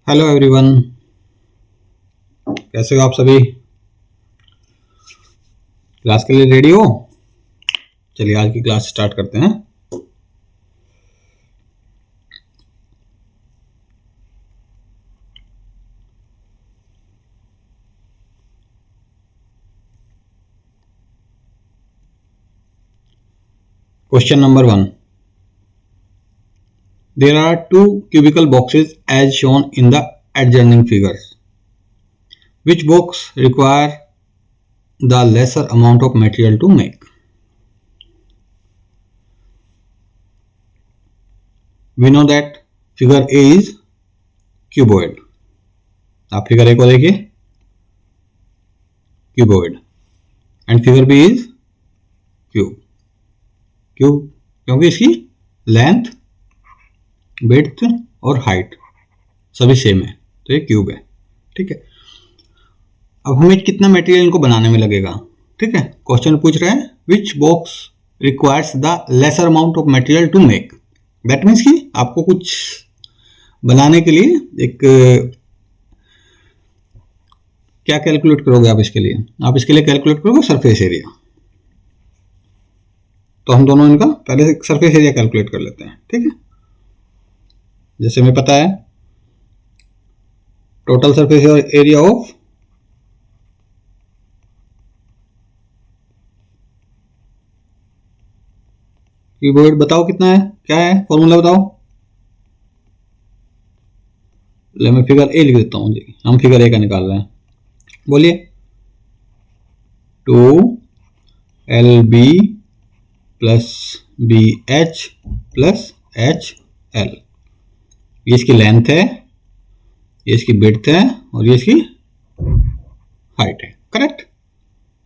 Hello everyone, कैसे हो आप सभी? क्लास के लिए रेडी हो? चलिए आज की क्लास स्टार्ट करते हैं। Question number 1। There are two cubical boxes as shown in the adjoining figures. Which box require the lesser amount of material to make? We know that figure A is cuboid. आप figure A को देखिए, cuboid, and figure B is cube. Cube क्योंकि इसकी length, width और height सभी same है, तो ये क्यूब है। ठीक है, अब हमें कितना मटेरियल इनको बनाने में लगेगा। ठीक है, क्वेश्चन पूछ रहे हैं which box requires the lesser amount of material to make. That means कि आपको कुछ बनाने के लिए एक क्या कैलकुलेट करोगे आप इसके लिए? आप इसके लिए कैलकुलेट करोगे सरफेस एरिया। तो हम दोनों इनका पहले सरफेस एरिया कैलकुलेट कर लेते हैं। ठीक है, जैसे हमें पता है total surface area of cuboid बताओ कितना है, क्या है फॉर्मूला बताओ। ले मैं फिगर ए लिख देता हूँ जी, हम फिगर ए का निकाल रहे हैं। बोलिए 2LB plus BH plus HL। ये इसकी लेंथ है, ये इसकी विड्थ है और ये इसकी हाइट है। करेक्ट।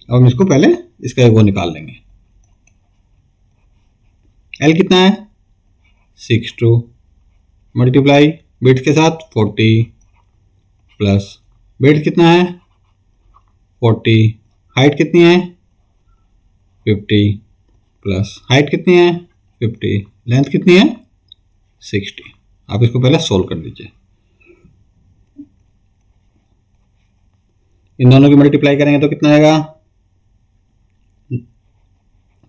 अब हम इसको पहले इसका वो निकाल लेंगे। L कितना है 62 मल्टीप्लाई विड्थ के साथ 40 प्लस विड्थ कितना है 40, हाइट कितनी है 50 प्लस हाइट कितनी है 50, लेंथ कितनी है 60। आप इसको पहले सोल्व कर दीजिए। इन दोनों की मल्टीप्लाई करेंगे तो कितना आएगा,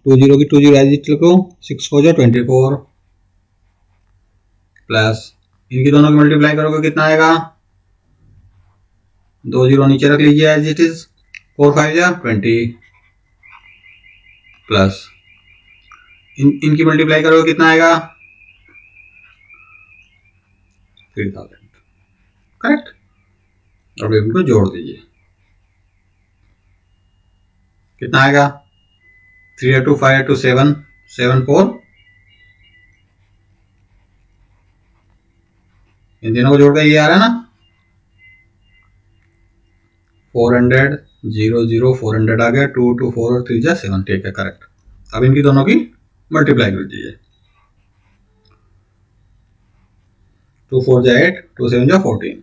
2 0 की 2 0 एज इट लिखो, 6 4 जा 24 प्लस इनकी दोनों की मल्टीप्लाई करोगे कितना आएगा, 2 0 नीचे रख लीजिए एज इट इज, 4 5 जा 20 प्लस इनकी मल्टीप्लाई करोगे कितना आएगा 3000। करेक्ट। अब इनको जोड़ दीजिए, कितना आएगा 3 2 5 2 7 7 4, इन तीनों को जोड़ के ये आ रहा है ना 400 0 0 400 आ गया, 2 2 4 और 3 जा 7। ठीक है, करेक्ट। अब इनकी दोनों की मल्टीप्लाई कर दीजिए, 2 4 जा 8 2 7 जा 14।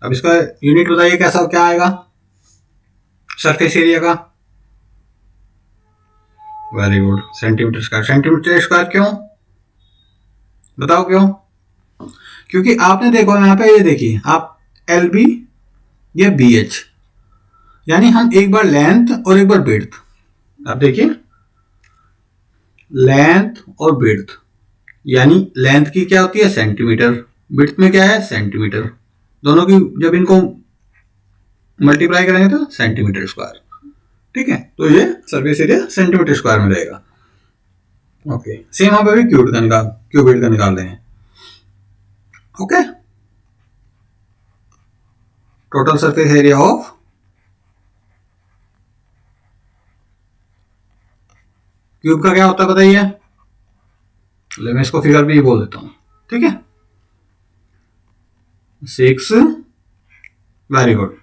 अब इसका यूनिट बताइए कैसा क्या आएगा सरफेस एरिया का। Very good, centimetre square. Centimetre square क्यों बताओ क्यों? क्योंकि आपने देखो यहाँ पे, ये देखिए आप LB या BH, यानी हम एक बार लेंथ और एक बार विड्थ, आप देखिए लेंथ और विड्थ, यानी लेंथ की क्या होती है सेंटीमीटर, विड्थ में क्या है सेंटीमीटर, दोनों की जब इनको मल्टीप्लाई करेंगे तो सेंटीमीटर स्क्वायर। ठीक है, तो ये सरफेस एरिया सेंटीमीटर स्क्वायर में रहेगा। ओके, सेम यहाँ पे भी क्यूबिड का निकाल रहे हैं। Okay, total surface area of cube का क्या होता है बताइए। मैं इसको फिगर भी बोल देता हूं। ठीक है, 6, वेरी गुड,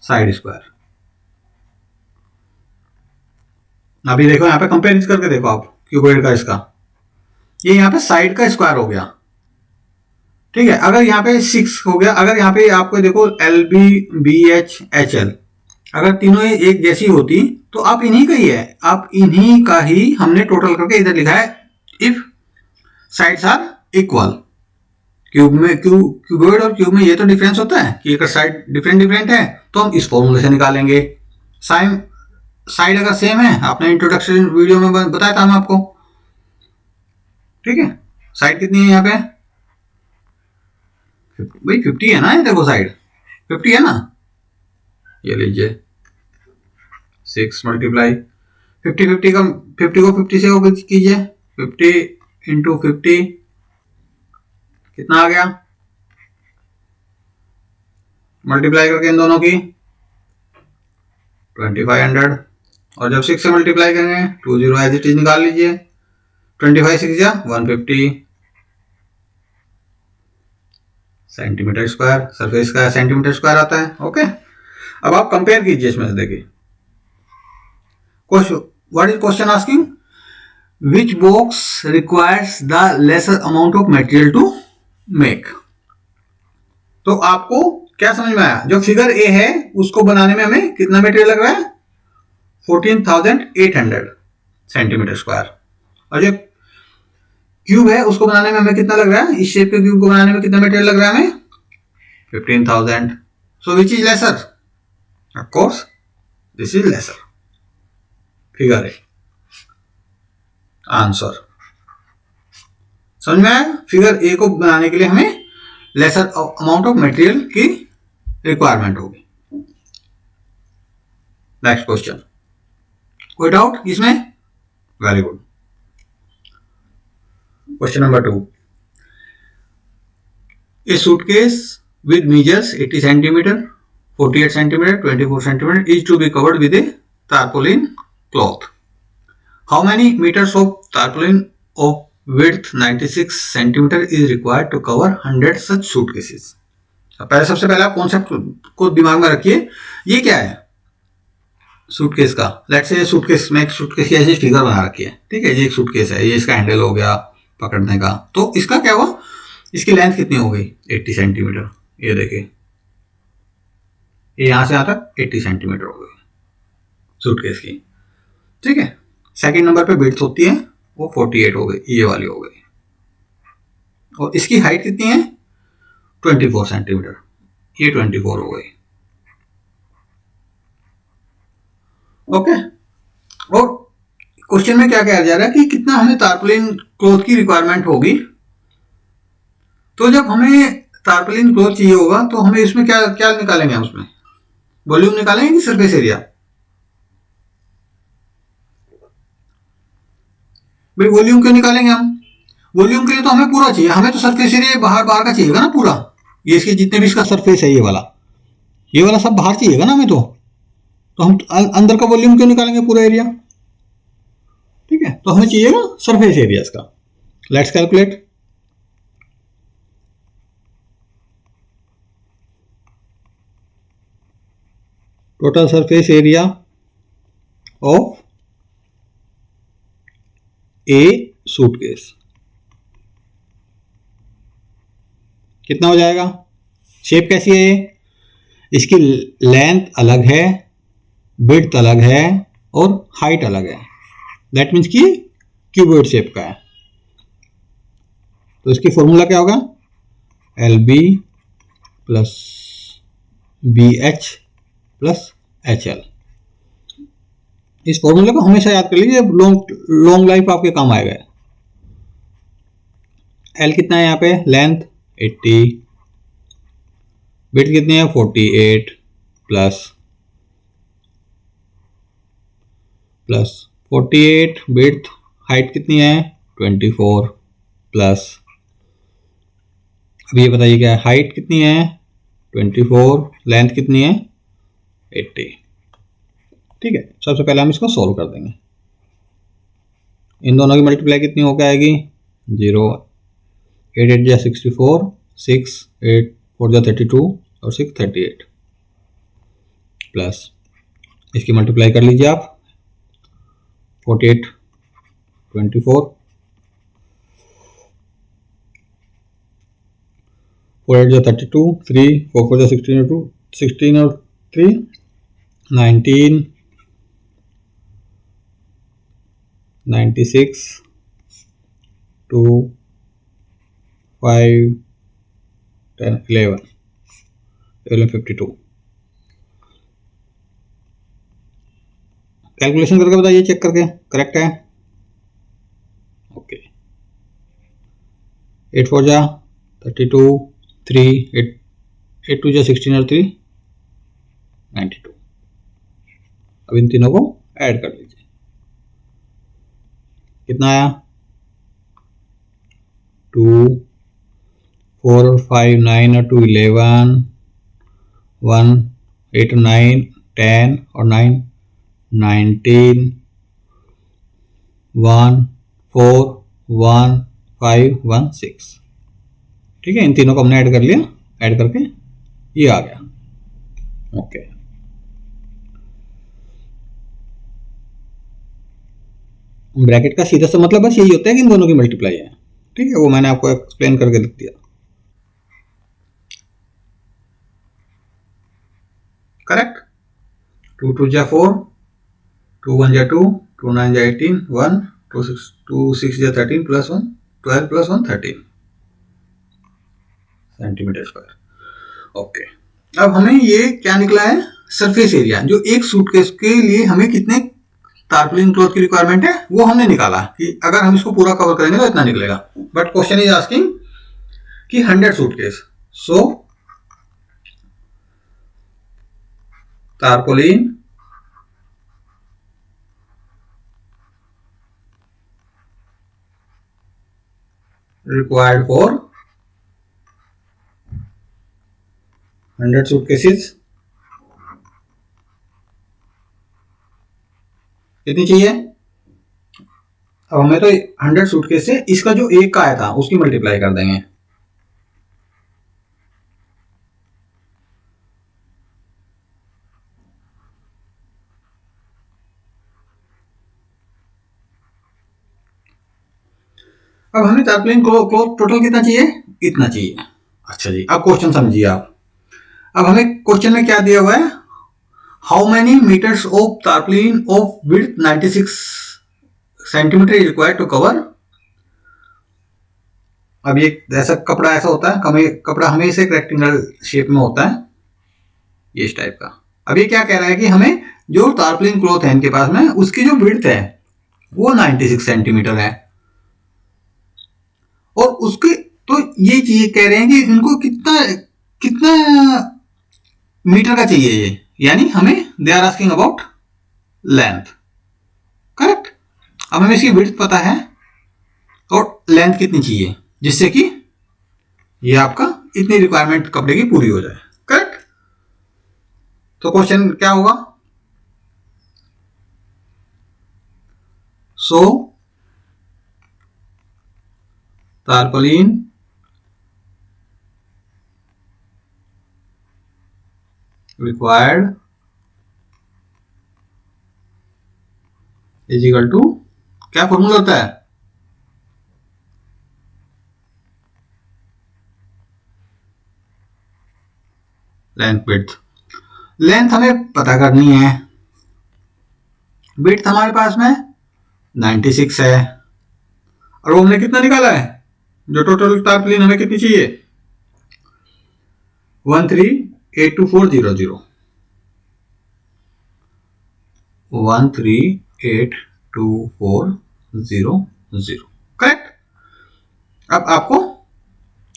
साइड स्क्वायर। अभी देखो यहाँ पे कंपेयर करके देखो आप क्यूबॉइड का, इसका ये यहाँ पे साइड का स्क्वायर हो गया। ठीक है, अगर यहाँ पे 6 हो गया, अगर यहाँ पे आपको देखो LB BH HL, अगर तीनों एक जैसी होती तो आप इन्हीं का ही है, आप इन्हीं का ही हमने टोटल करके इधर लिखा है if sides are equal. Cube में क्यूबॉइड और क्यूब में ये तो डिफरेंस होता है कि एक साइड डिफरेंट है, तो हम इस फॉर्मूले से निकालेंगे। साइड अगर सेम है, आपने इंट्रोडक्शन वीडियो में बताया था हम आपको, ठीक है। साइड कितनी है यहाँ पे भाई 50 है ना, ये देखो साइड 50 है ना, ये लीजिए 6 मल्टीप्लाई 50 का 50 को 50 से वो कीजिए, 50 इंटू 50 कितना आ गया, मल्टीप्लाई करके इन दोनों की 2500, और जब 6 से मल्टीप्लाई करेंगे 20 एज इट इज निकाल लीजिए, 25 6 या 150 सेंटीमीटर स्क्वायर, सरफेस का सेंटीमीटर स्क्वायर आता है। ओके, अब आप कंपेयर कीजिए इसमें से, देखिए what is question asking, which box requires the lesser amount of material to make. तो आपको क्या समझ में आया, जो फिगर ए है उसको बनाने में हमें कितना मटेरियल लग रहा है, 14,800 सेंटीमीटर स्क्वायर, और जो क्यूब है उसको बनाने में हमें कितना लग रहा है, इस शेप के क्यूब को बनाने में कितना मटेरियल लग रहा है हमें, 15,000। So which is lesser, of course this is lesser, figure है आंसर। समझ में आया, फिगर ए को बनाने के लिए हमें लेसर अमाउंट ऑफ मटेरियल की रिक्वायरमेंट होगी। नेक्स्ट क्वेश्चन, कोई डाउट इसमें, very good. Question number 2, a suitcase with measures 80 centimeter, 48 centimeter, 24 centimeter is to be covered with a tarpaulin cloth. How many meters of tarpaulin of width 96 centimeter is required to cover 100 such suitcases? पहले सबसे पहले आप concept को दिमाग में रखिए, ये क्या है सूटकेस का। लेट्स से सूटकेस में एक सूटकेस की ऐसी फिगर बना रखी है, ठीक है, ये एक सूटकेस है, ये इसका हैंडल हो गया पकड़ने का, तो इसका क्या हुआ, इसकी लेंथ कितनी हो गई 80 सेंटीमीटर, ये देखिए ये यहां से यहां तक 80 सेंटीमीटर हो गई सूटकेस की, ठीक है। सेकंड नंबर पे विड्थ होती है वो 48 हो गई, ये वाली हो गई, और इसकी हाइट कितनी है 24 सेंटीमीटर, ये 24 हो गई। ओके, और क्वेश्चन में क्या कहा जा रहा है कि कितना हमें तारपुलिन क्लॉथ की रिक्वायरमेंट होगी, तो जब हमें तारपुलिन क्लॉथ चाहिए होगा तो हमें इसमें क्या क्या निकालेंगे, हम उसमें वॉल्यूम निकालेंगे कि सरफेस एरिया, भाई वॉल्यूम क्यों निकालेंगे हम, वॉल्यूम के लिए तो हमें पूरा चाहिए, हमें तो सरफेस एरिया बाहर बाहर का चाहिएगा ना पूरा, ये इसके जितने भी इसका सरफेस है ये वाला सब बाहर चाहिएगा ना हमें, तो हम अंदर का वॉल्यूम क्यों निकालेंगे, पूरा एरिया, ठीक है, तो हमें चाहिएगा सरफेस एरिया इसका। Let's calculate, total surface area of A suitcase कितना हो जाएगा, शेप कैसी है ये, इसकी लेंथ अलग है, विड्थ अलग है और हाइट अलग है, दैट मीन्स कि क्यूबॉइड शेप का है, तो इसकी फॉर्मूला क्या होगा, LB plus BH plus HL। इस फॉर्मूले को हमेशा याद कर लीजिए, लॉन्ग लाइफ आपके काम आएगा। L कितना है यहाँ पे, लेंथ 80, विड्थ कितनी है 48 प्लस 48 विड्थ, हाइट कितनी है 24 प्लस, अब ये बताइए क्या है, हाइट कितनी है 24, लेंथ कितनी है 80, ठीक है। सबसे पहले हम इसको सॉल्व कर देंगे, इन दोनों की मल्टीप्लाई कितनी होकर आएगी 0, 8 8 जा 64, 6 8 4 जा 32 और 6 38 प्लस इसकी मल्टीप्लाई कर लीजिए आप 48 24, 4 8 जा 32, 3 4 4 जा 16 2 16 और 3 19 96 2 5 10, 11, 1152। कैलकुलेशन करके बताइए, चेक करके करेक्ट है। ओके, 8 4 जा 32, 3 8 8 2 जा 16 और 3 92। अब इन तीनों को ऐड कर लीजिए, कितना आया? 2 4 और 5 9 और 2 11, 1 8 और 9 10 और 9 19, 1 4 1 5 1 6। ठीक है, इन तीनों को हमने ऐड कर लिया, ऐड करके ये आ गया। ओके, ब्रैकेट का सीधा सा मतलब बस यही होता है कि इन दोनों की मल्टीप्लाई है। ठीक है, वो मैंने आपको एक्सप्लेन करके लिख दिया। करेक्ट। 2 2 जा 4, 2 1 जा 2, 2 9 जा 18, 1 2 6 जा 13 plus 1 12 plus 1 13 centimetre square. Okay, अब हमें ये क्या निकला है? सरफेस एरिया, जो एक सूटकेस के लिए हमें कितने टारपोलिन क्लॉथ की रिक्वायरमेंट है वो हमने निकाला कि अगर हम इसको पूरा कवर करेंगे तो इतना निकलेगा। बट क्वेश्चन इज आस्किंग कि 100 suitcase, so tarpaulin required for 100 suitcases कितनी चाहिए? अब हमें तो 100 सूटकेस से इसका जो एक का आया था उसकी मल्टीप्लाई कर देंगे। अब हमें टारपोलिन क्लॉथ टोटल कितना चाहिए? इतना चाहिए। अच्छा जी, अब क्वेश्चन समझिए आप। अब हमें क्वेश्चन में क्या दिया हुआ है? How many metres of tarpaulin of width 96 centimetre is required to cover. अब ये ऐसा कपड़ा ऐसा होता है, कपड़ा हमेशा एक रेक्टेंगल शेप में होता है, ये इस टाइप का। अब ये क्या कह रहा है कि हमें जो टारपोलिन क्लॉथ है इनके पास में, उसकी जो विड्थ है वो 96 सेंटीमीटर है, और उसके तो ये चीज कह रहे हैं कि इनको कितना कितना मीटर का चाहिए ये, यानी हमें they are asking about length. Correct. अब हमें इसकी विड्थ पता है और लेंथ कितनी चाहिए, जिससे कि ये आपका इतनी रिक्वायरमेंट कपड़े की पूरी हो जाए। करेक्ट। तो क्वेश्चन क्या होगा? So tarpaulin required is equal to, क्या फॉर्मूला होता है? Length width. लेंथ हमें पता करनी है, विड्थ हमारे पास में 96 है, और वो हमने कितना निकाला है? जो टोटल टारपोलिन हमें कितनी चाहिए? 138240 138240। करेक्ट। अब आपको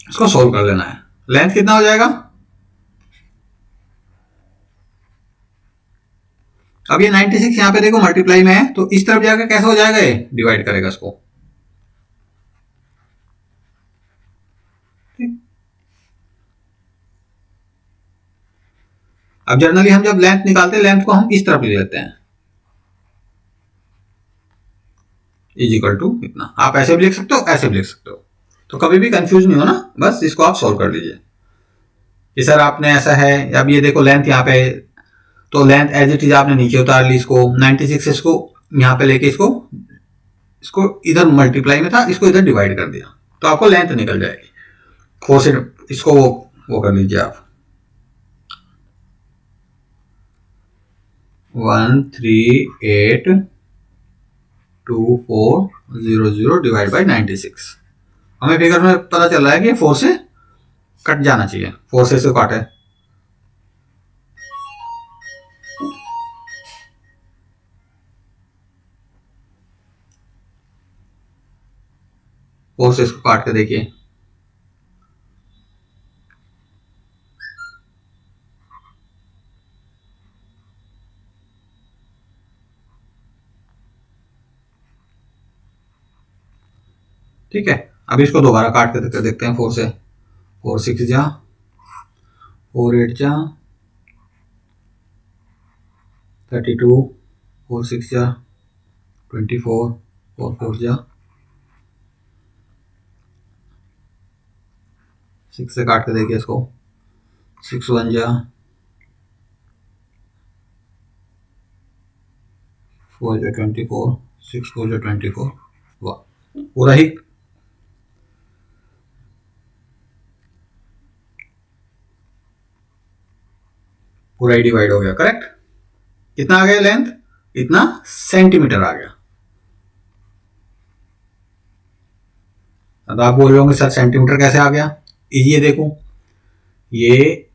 इसको सोल्व कर लेना है। लेंथ कितना हो जाएगा? अब ये 96 यहां पे देखो मल्टीप्लाई में है, तो इस तरफ जाकर कैसे हो जाएगा? ये डिवाइड करेगा इसको। अब जनरली हम जब लेंथ निकालते हैं, लेंथ को हम इस तरफ ले लेते हैं, इज इक्वल टू इतना। आप ऐसे भी लिख सकते हो, ऐसे भी लिख सकते हो, तो कभी भी कंफ्यूज नहीं होना, बस इसको आप सॉल्व कर लीजिए कि सर आपने ऐसा है। अब ये देखो लेंथ यहाँ पे, तो लेंथ एज इट इज आपने नीचे उतार ली इसको, 96 इसको यहाँ पे लेके इसको इसको इधर मल्टीप्लाई में था, इसको इधर डिवाइड कर दिया, तो आपको लेंथ निकल जाएगी। 4 से इसको वो कर लीजिए आप, 138240 डिवाइड बाई 96। हमें फिगर में पता चल रहा है कि 4 से कट जाना चाहिए, 4 से इसको काटे, फोर से इसको काट के देखिए, ठीक है। अब इसको दोबारा काट के देखते हैं 4 से, 4 6 जा, 4 8 जा 32, 4 6 जा 24, 4 4 जा 6 से काट के देखिए इसको, 6 1 जा 4 जा 24, 6 4 जा 24, वाह पूरा ही पूरा ही डिवाइड हो गया, करेक्ट। कितना आ गया लेंथ, इतना सेंटीमीटर आ गया। अब आप बोल रहे होंगे सर सेंटीमीटर कैसे आ गया, ये देखो, ये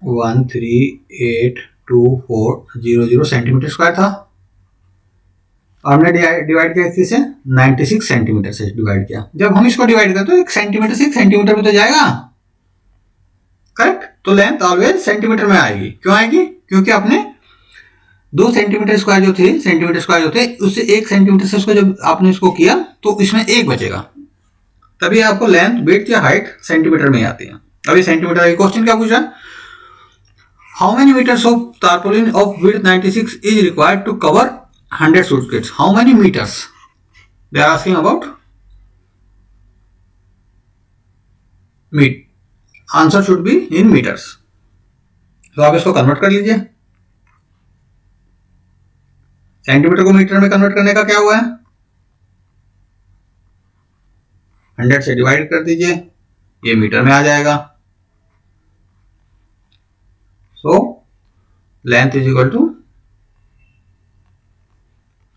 1382400 सेंटीमीटर स्क्वायर था, और हमने डिवाइड किया किससे, 96 सेंटीमीटर से डिवाइड किया। जब हम इसको डिवाइड करते तो 1 सेंटीमीटर से 1 सेंटीमीटर में तो जाएगा, करेक्ट। तो लेंथ ऑलवेज सेंटीमीटर में आएगी, क्यों आएगी, क्योंकि आपने 2 सेंटीमीटर स्क्वायर जो थे, सेंटीमीटर स्क्वायर जो थे, उससे 1 सेंटीमीटर से उसको जब आपने इसको किया तो इसमें 1 बचेगा, तभी आपको लेंथ, विड्थ या हाइट सेंटीमीटर में आती है। अभी सेंटीमीटर का क्वेश्चन क्या पूछा, how many metres of tarpaulin of width 96 is required to cover 100 suitcase, how many metres they are asking about, meet, answer should be in metres. तो आप इसको कन्वर्ट कर लीजिए, सेंटीमीटर को मीटर में कन्वर्ट करने का क्या हुआ है, 100 से डिवाइड कर दीजिए, ये मीटर में आ जाएगा। So length is equal to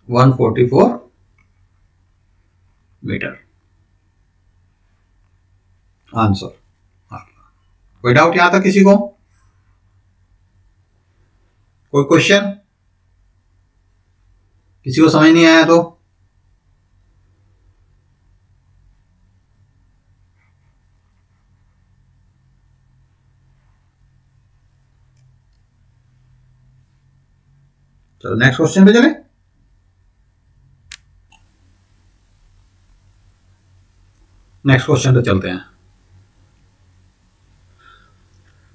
144 metre, answer. कोई डाउट यहां तक किसी को, कोई क्वेश्चन, किसी को समझ नहीं आया तो चलो नेक्स्ट क्वेश्चन पे चले। नेक्स्ट क्वेश्चन पे चलते हैं,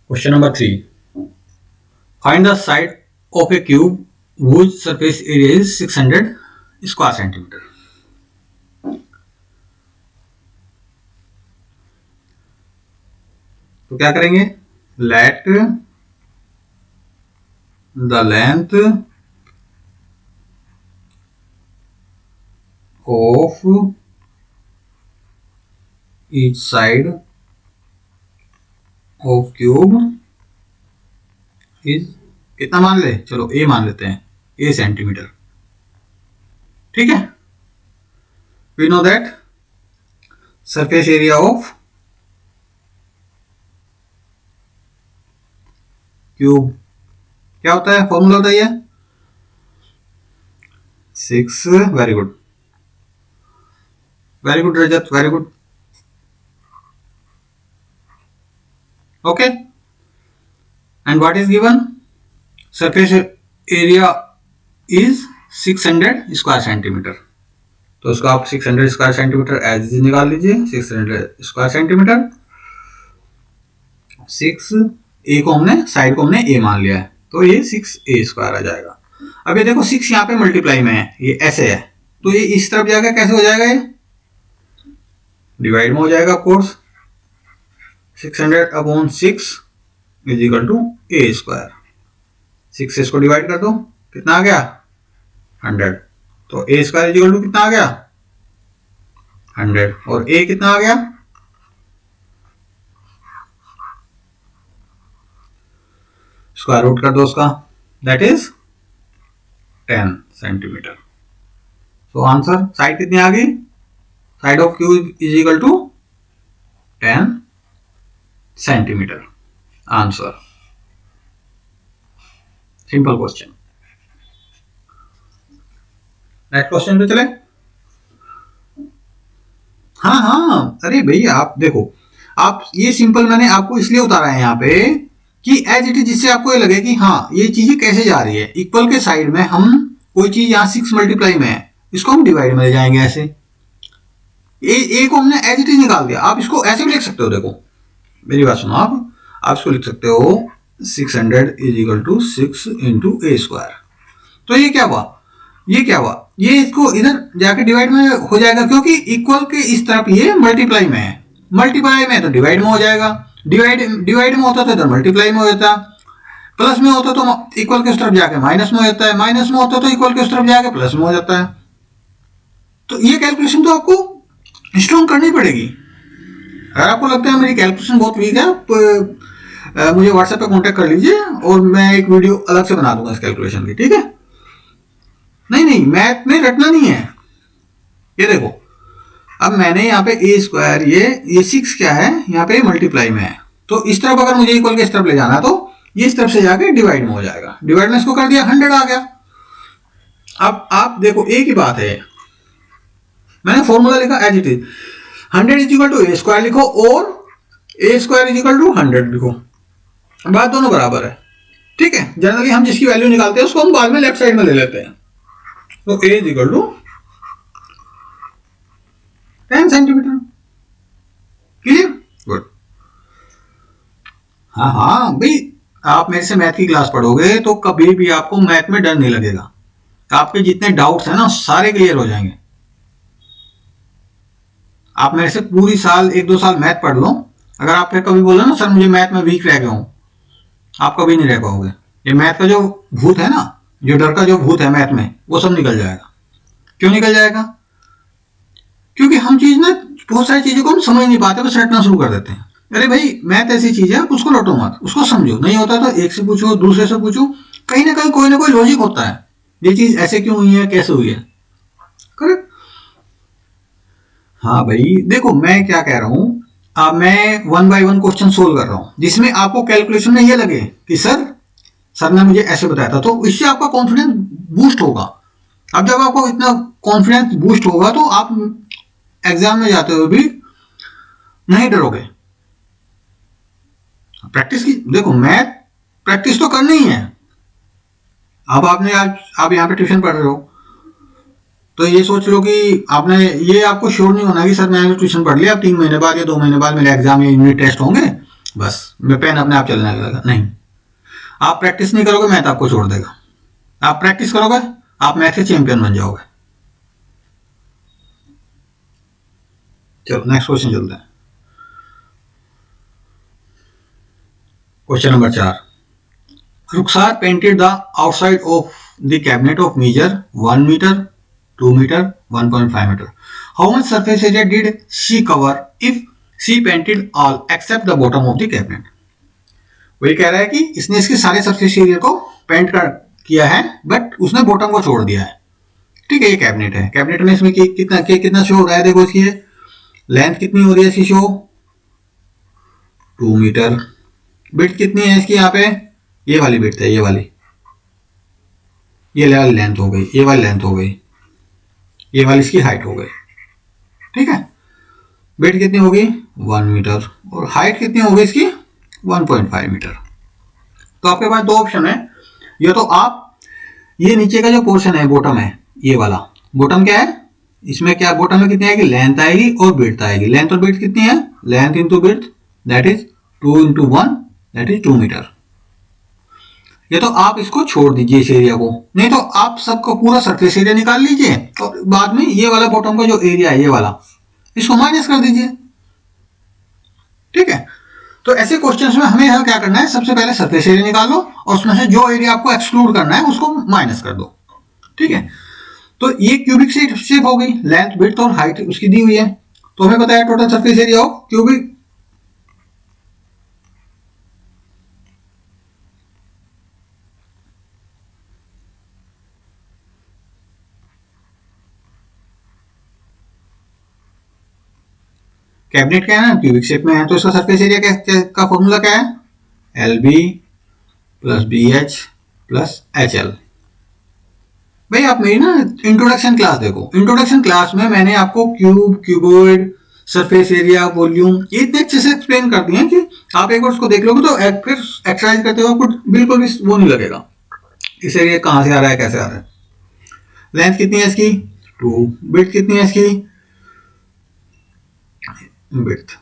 question number 3, find the side of A cube whose surface area is 600 square centimeter। तो क्या करेंगे, let the length of each side of cube is, कितना मान ले, चलो ए मान लेते हैं, ए सेंटीमीटर, ठीक है। We know that surface area of cube क्या होता है, फॉर्मूला होता है 6, very good, very good Rajat, very good, okay. And what is given, surface area is 600 square centimetre, तो उसको आप 600 स्क्वायर सेंटीमीटर एज इज निकाल लीजिए, 600 स्क्वायर सेंटीमीटर, 6 ए को हमने, साइड को हमने ए मान लिया है, तो ये 6a स्क्वायर आ जाएगा। अब ये देखो 6 यहाँ पे मल्टीप्लाई में है, ये ऐसे है, तो ये इस तरफ जाएगा, कैसे हो जाएगा, ये डिवाइड में हो जाएगा, course 600/6 is equal to a square, 6 से इसको डिवाइड कर दो, कितना आ गया 100, तो a square is equal to कितना आ गया 100, और a कितना आ गया, स्क्वायर रूट कर दो उसका, दैट इज 10 सेंटीमीटर। तो आंसर, साइड कितनी आ गई side of cube is equal to 10 centimetre. Answer, simple question. Next question पे चले। हाँ हाँ, अरे भैया आप देखो, आप ये सिंपल मैंने आपको इसलिए उतारा है यहाँ पे कि एज इट इज, जिससे आपको ये लगे कि हाँ ये चीजें कैसे जा रही है। इक्वल के साइड में हम कोई चीज यहाँ 6 मल्टीप्लाई में है, इसको हम डिवाइड में ले जाएंगे ऐसे। ए को हमने एज इट इज निकाल दिया। आप इसको ऐसे भी लिख सकते हो, देखो मेरी बात सुनो, आप इसको लिख सकते हो 600 is equal to 6 into a square. तो ये क्या हुआ, ये क्या हुआ, ये इसको इधर जाके डिवाइड में हो जाएगा, क्योंकि इक्वल के इस तरफ ये मल्टीप्लाई में है, मल्टीप्लाई में है तो डिवाइड में हो जाएगा, डिवाइड में होता तो इधर मल्टीप्लाई में हो जाता, प्लस में होता तो इक्वल के उस तरफ जाके माइनस में हो जाता है, माइनस में होता तो इक्वल के उस तरफ जाके प्लस में हो जाता है। तो ये कैलकुलेशन तो आपको स्ट्रॉन्ग करनी पड़ेगी। अगर आपको लगता है मेरी कैलकुलेशन बहुत वीक है, तो मुझे व्हाट्सएप पे कांटेक्ट कर लीजिए और मैं एक वीडियो अलग से बना दूंगा इस कैलकुलेशन की, ठीक है। नहीं, मैथ में रटना नहीं है। ये देखो, अब मैंने यहाँ पे ए स्क्वायर, ये 6 क्या है, यहाँ पे मल्टीप्लाई में है, तो इस तरफ अगर मुझे इक्वल के इस तरफ ले जाना तो ये इस तरफ से जाके डिवाइड में हो जाएगा, डिवाइड में इसको कर दिया 100 आ गया। अब आप देखो, एक ही बात है, मैंने फॉर्मूला लिखा as it is, 100 is equal to a square लिखो और a square is equal to 100 लिखो, बात दोनों बराबर है, ठीक है। जनरली हम जिसकी वैल्यू निकालते हैं उसको हम बाद में लेफ्ट साइड में ले लेते हैं। तो A is equal to 10 centimetre. Clear, good. हाँ हाँ भाई, आप मेरे से मैथ की क्लास पढ़ोगे तो कभी भी आपको मैथ में डर नहीं लगेगा, आपके जितने डाउट्स हैं ना सारे क्लियर हो जाएंगे। आप मेरे से पूरी साल 1-2 साल मैथ पढ़ लो, अगर आप फिर कभी बोलो ना सर मुझे मैथ में वीक रह गया हूं, आप कभी नहीं रह पाओगे। ये मैथ का जो भूत है ना, जो डर का जो भूत है मैथ में, वो सब निकल जाएगा। क्यों निकल जाएगा? क्योंकि हम चीज ना, बहुत सारी चीजों को हम समझ नहीं पाते, बस रटना शुरू कर देते हैं। अरे भाई मैथ ऐसी चीज है, उसको रटो मत, उसको समझो। नहीं होता तो एक से पूछो, दूसरे से पूछो, कहीं ना कहीं कोई ना कोई लॉजिक होता है, ये चीज ऐसे क्यों हुई है, कैसे हुई है। करेक्ट। हाँ भाई देखो, मैं क्या कह रहा हूं, मैं 1 बाय 1 क्वेश्चन सोल्व कर रहा हूं, जिसमें आपको कैलकुलेशन में ये लगे कि सर ने मुझे ऐसे बताया था, तो इससे आपका कॉन्फिडेंस बूस्ट होगा। अब जब आपको इतना कॉन्फिडेंस बूस्ट होगा तो आप एग्जाम में जाते हुए भी नहीं डरोगे। प्रैक्टिस की, देखो मैथ प्रैक्टिस तो करनी ही है। अब आप यहाँ पे ट्यूशन पढ़ रहे हो, तो ये सोच लो कि आपने, ये आपको श्योर नहीं होना कि सर मैंने ट्यूशन पढ़ लिया, अब 3 महीने बाद या 2 महीने बाद मेरे एग्जाम या यूनिट टेस्ट होंगे, बस मैं पेन अपने आप चलने लगेगा। नहीं, आप प्रैक्टिस नहीं करोगे, मैथ आपको छोड़ देगा। आप प्रैक्टिस करोगे, आप मैथ के चैंपियन बन जाओगे। चलो नेक्स्ट क्वेश्चन चलते हैं। Question number 4। Rukhsar painted the outside of the cabinet of measure 1 meter, 2 meter, 1.5 meter. How much surface area did she cover if she painted all except the bottom of the cabinet? वही कह रहा है कि इसने इसके सारे surface area को paint किया है, बट उसने बॉटम को छोड़ दिया है। ठीक है, ये कैबिनेट है, कैबिनेट में इसमें कितना शो हो रहा है, देखो इसकी लेंथ कितनी हो रही है इसकी शो, 2 मीटर। बिड्थ कितनी है इसकी, यहाँ पे ये वाली बिड्थ है, ये वाली लेंथ हो गई, ये वाली लेंथ हो गई, ये वाली इसकी हाइट हो गई। ठीक है, बिड्थ कितनी होगी 1 मीटर और हाइट कितनी होगी इसकी 1.5 मीटर। तो आपके पास 2 ऑप्शन है, या तो आप ये नीचे का जो पोर्शन है बॉटम है, ये वाला बॉटम क्या है, इसमें क्या बॉटम में कितनी आएगी, लेंथ आएगी और बिड्थ आएगी। लेंथ और बिड्थ कितनी है, length into width that is 2 into 1 that is 2 metre. ये तो आप इसको छोड़ दीजिए इस एरिया को, नहीं तो आप सबको पूरा सरफेस एरिया निकाल लीजिए और बाद में ये वाला बॉटम का जो एरिया है, ये वाला, इसको माइनस कर दीजिए। ठीक है, तो ऐसे क्वेश्चंस में हमें यहाँ क्या करना है, सबसे पहले सरफेस एरिया निकालो और उसमें से जो एरिया आपको एक्सक्लूड करना है उसको माइनस कर दो। ठीक है, तो ये क्यूबिक शेप हो गई, लेंथ विड्थ और हाइट उसकी दी हुई है, तो हमें पता है total surface area of cubic cabinet क्या है ना, क्यूबिक शेप में है, तो इसका सरफेस एरिया का फॉर्मूला क्या है, L B plus B H plus H L. भाई आप मेरी ना इंट्रोडक्शन क्लास देखो, इंट्रोडक्शन क्लास में मैंने आपको cube, cuboid, surface area, volume, ये इतने अच्छे से एक्सप्लेन कर दिए हैं कि आप एक बार उसको देख लोगे तो फिर एक्सरसाइज करते हो आपको बिल्कुल भी वो नहीं लगेगा इस एरिया कहाँ से आ रहा है, कैसे आ रहा है। लेंथ कितनी है इसकी 2, विड्थ कितनी है इसकी, विड्थ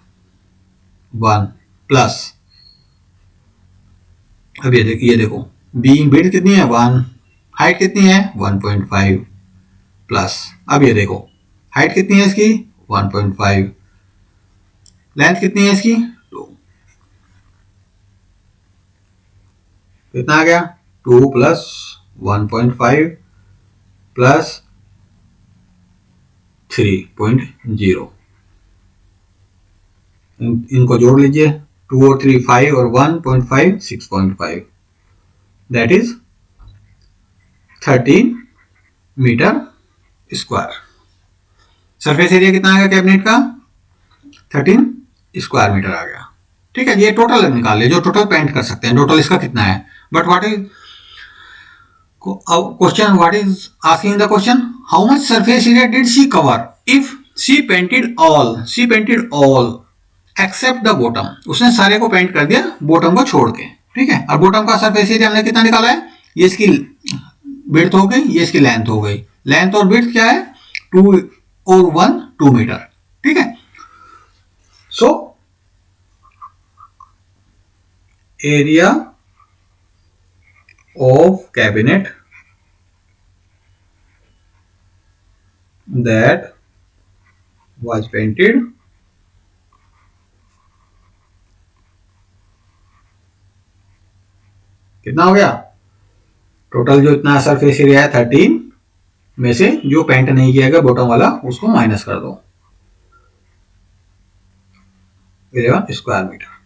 1 प्लस, अब ये देखो बी विड्थ कितनी है 1, हाइट कितनी है 1.5 प्लस, अब ये देखो हाइट कितनी है इसकी 1.5, लेंथ कितनी है इसकी 2, कितना आ गया 2 प्लस 1.5 प्लस 3.0, इनको जोड़ लीजिए, 2 और 3 5 और 1.5 6.5, that is 13 metre square. Surface area कितना आ गया कैबिनेट का 13 स्क्वायर मीटर आ गया। ठीक है, ये टोटल निकाल ले, जो टोटल पेंट कर सकते हैं, टोटल इसका कितना है। But what is question, what is asking the question, how much surface area did she cover if she painted all except the bottom, उसने सारे को पेंट कर दिया बॉटम को छोड़ के। ठीक है, और बॉटम का सरफेस एरिया हमने कितना निकाला है, ये इसकी विड्थ हो गई, ये इसकी लेंथ हो गई, लेंथ और विड्थ क्या है 2 और 1 2 मीटर। ठीक है, so area of cabinet that was painted कितना हो गया, टोटल जो इतना सरफेस एरिया है 13 में से जो पेंट नहीं किया गया बॉटम वाला उसको माइनस कर दो, 11 स्क्वायर मीटर।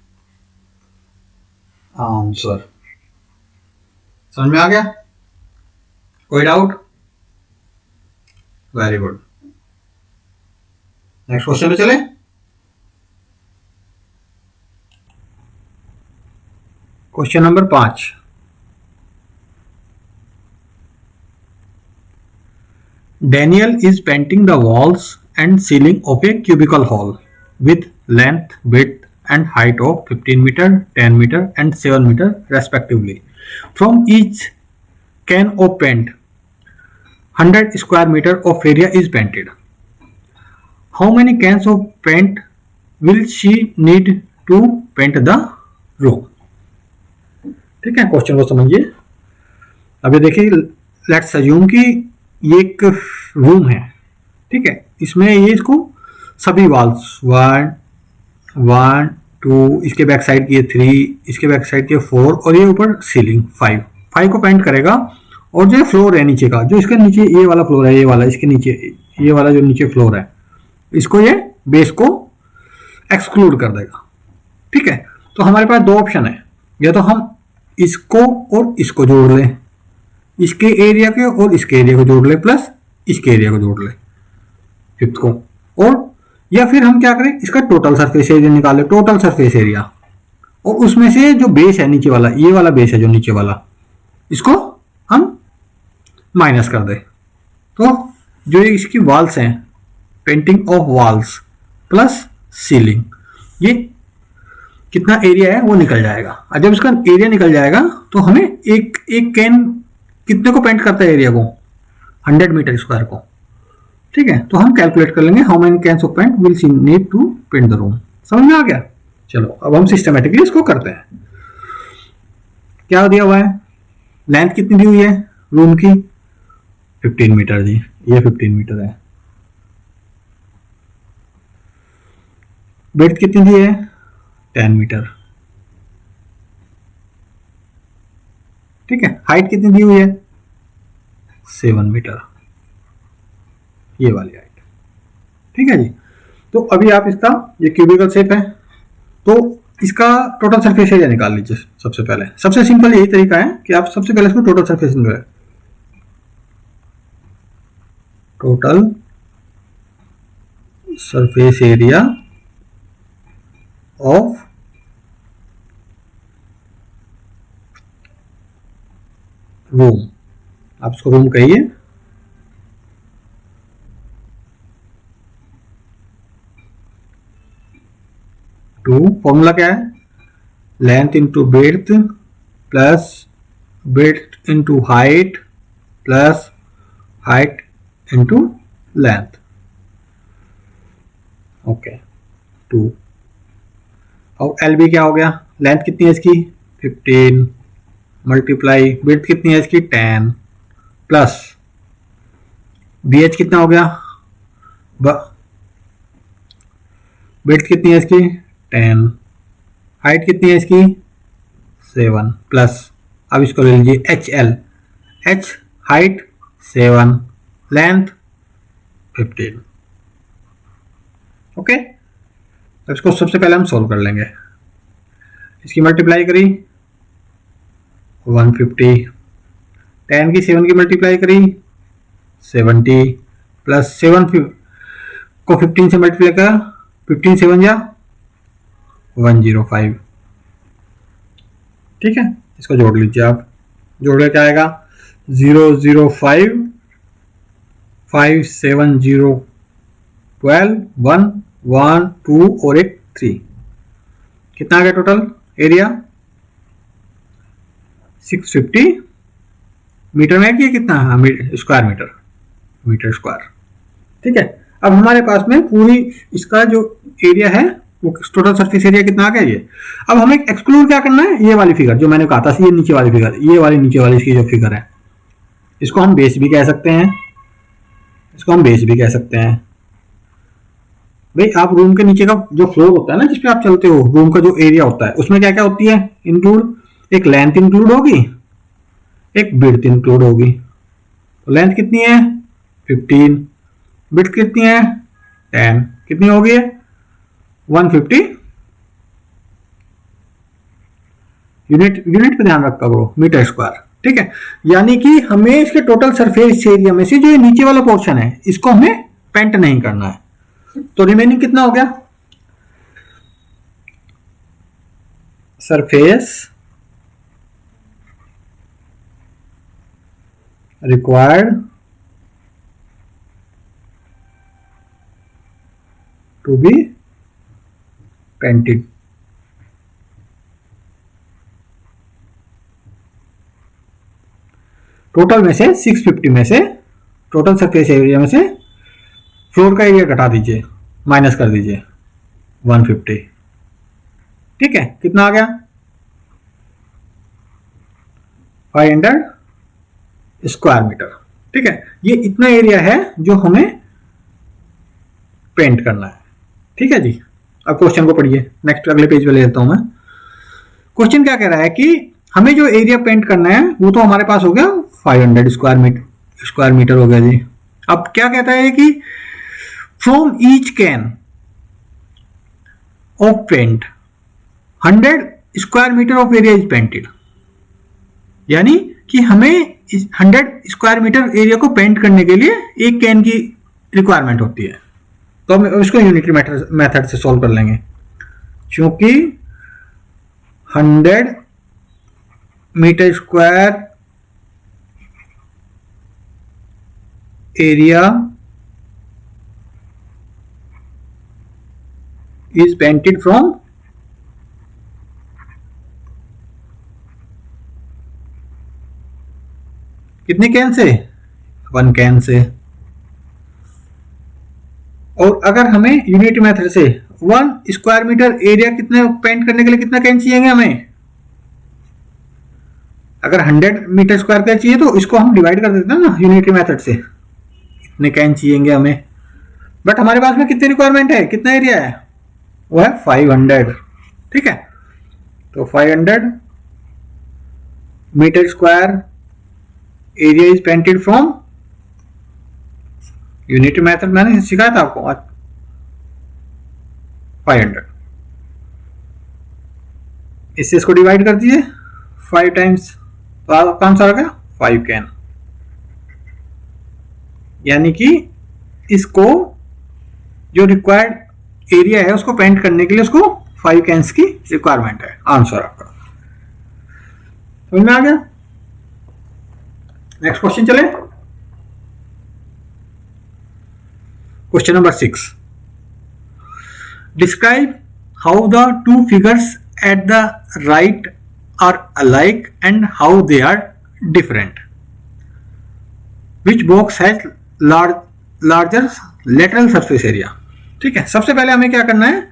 आंसर समझ में आ गया, कोई doubt, very good. Next question पे चले। Question number 5, Daniel is painting the walls and ceiling of a cubicle hall with length, width and height of 15 meter, 10 meter and 7 meter respectively. From each can of paint 100 square meter of area is painted. How many cans of paint will she need to paint the room? ठीक है, question को समझिए। अभी देखिए, let's assume कि ये एक room है। ठीक है, इसमें ये इसको सभी वॉल्स 1 1 2, इसके बैक साइड की 3, इसके बैक साइड की 4 और ये ऊपर सीलिंग 5 को पेंट करेगा। और जो फ्लोर है नीचे का, जो इसके नीचे ये वाला फ्लोर है, ये वाला इसके नीचे ये वाला जो नीचे फ्लोर है, इसको ये बेस को एक्सक्लूड कर देगा। ठीक है, तो हमारे पास 2 ऑप्शन है, या तो हम इसको और इसको जोड़ लें, इसके एरिया के और इसके एरिया को जोड़ ले, प्लस इसके एरिया को जोड़ ले फिफ्थ को, और या फिर हम क्या करें, इसका टोटल सरफेस एरिया निकाले, टोटल सरफेस एरिया, और उसमें से जो बेस है नीचे वाला, ये वाला बेस है जो नीचे वाला, इसको हम माइनस कर दे। तो जो इसकी वॉल्स हैं, painting of walls plus ceiling, ये कितना एरिया है वो निकल जाएगा। और जब इसका एरिया निकल जाएगा तो हमें एक कैन कितने को पेंट करता है एरिया को, 100 मीटर स्क्वायर को। ठीक है, तो हम कैलकुलेट कर लेंगे how many cans of paint will she need to paint the room. समझ में आ गया। चलो अब हम सिस्टमेटिकली इसको करते हैं। क्या दिया हुआ है, लेंथ कितनी दी हुई है रूम की 15 मीटर जी, ये 15 मीटर है। विड्थ कितनी दी है 10 मीटर। ठीक है, हाइट कितनी दी हुई है 7 मीटर, ये वाली हाइट। ठीक है जी, तो अभी आप इसका, ये क्यूबिकल शेप है, तो इसका टोटल सरफेस एरिया निकाल लीजिए। सबसे पहले, सबसे सिंपल यही तरीका है कि आप सबसे पहले इसको टोटल सरफेस निकालें। Total surface area of room, आप इसको रूम कहिए। टू फॉर्मूला क्या है, length into breadth plus breadth into height plus height into length. Okay, two. और एल बी क्या हो गया, लेंथ कितनी है इसकी 15 मल्टीप्लाई ब्रेड्थ कितनी है इसकी 10 प्लस बी एच कितना हो गया, ब्रेड्थ कितनी है इसकी 10, हाइट कितनी है इसकी 7 प्लस, अब इसको ले लीजिए H L, H height 7 length 15। Okay, तो इसको सबसे पहले हम सोल्व कर लेंगे। इसकी मल्टीप्लाई करी 150, 10 की 7 की मल्टीप्लाई करी 70 प्लस 7 को 15 से मल्टीप्लाई करा, 15 7 जा 105। ठीक है, इसको जोड़ लीजिए आप, जोड़ क्या आएगा 005 570 12 1 1 2 और एक 3, कितना आ गया टोटल एरिया 650 मीटर में कि कितना, स्क्वायर मीटर, मीटर स्क्वायर। ठीक है, अब हमारे पास में पूरी इसका जो एरिया है वो टोटल सरफेस एरिया कितना आ गया ये। अब हमें एक्सक्लूड क्या करना है, ये वाली फिगर जो मैंने कहा था, ये नीचे वाली फिगर, ये वाली नीचे वाली इसकी जो फिगर है, इसको हम बेस भी कह सकते हैं, इसको हम बेस भी कह सकते हैं। भाई आप रूम के नीचे का जो फ्लोर होता है ना जिसपे आप चलते हो, रूम का जो एरिया होता है उसमें क्या क्या होती है इंक्लूड, एक लेंथ इंक्लूड होगी, एक विड्थ इंक्लूड होगी। तो लेंथ कितनी है 15, विड्थ कितनी है 10, कितनी होगी 150 यूनिट, यूनिट पे ध्यान रखा करो मीटर स्क्वायर। ठीक है, यानी कि हमें इसके टोटल सरफेस एरिया में से जो ये नीचे वाला पोर्शन है इसको हमें पेंट नहीं करना है, तो रिमेनिंग कितना हो गया, surface required to be painted. Total में से 650 में से, टोटल सरफेस एरिया में से फ्लोर का एरिया घटा दीजिए, माइनस कर दीजिए 150। ठीक है, कितना आ गया 500 स्क्वायर मीटर। ठीक है, ये इतना एरिया है जो हमें पेंट करना है। ठीक है जी, अब क्वेश्चन को पढ़िए, नेक्स्ट अगले पेज पे ले लेता हूं मैं। क्वेश्चन क्या कह रहा है कि हमें जो एरिया पेंट करना है वो तो हमारे पास हो गया 500 स्क्वायर मीटर हो गया जी। अब क्या कहता है कि from each can of paint 100 square metre of area is painted, यानी कि हमें 100 स्क्वायर मीटर एरिया को पेंट करने के लिए एक कैन की रिक्वायरमेंट होती है। तो हम इसको यूनिटरी मेथड से सॉल्व कर लेंगे, क्योंकि 100 metre square area is painted from कितने कैन से, 1 कैन से। और अगर हमें यूनिट मेथड से 1 स्क्वायर मीटर एरिया कितने पेंट करने के लिए कितना कैन चाहिए हमें, अगर 100 मीटर स्क्वायर का चाहिए तो इसको हम डिवाइड कर देते हैं ना यूनिटरी मेथड से, इतने कैन चाहिए हमें। बट हमारे पास में कितनी रिक्वायरमेंट है, कितना एरिया है, वो है 500। ठीक है, तो 500 metre square area is painted from unitary method, मैंने सिखाया था आपको 500। इससे इसको डिवाइड कर दीजिए 5 टाइम्स, तो आपका आंसर आ गया 5 कैन। यानी कि इसको जो रिक्वायर्ड एरिया है उसको पेंट करने के लिए उसको 5 कैंस की रिक्वायरमेंट है। आंसर आपका समझ में आ गया। नेक्स्ट क्वेश्चन चले। Question number 6, describe how the two figures at the right are alike and how they are different. Which box has larger lateral surface area. ठीक है, सबसे पहले हमें क्या करना है,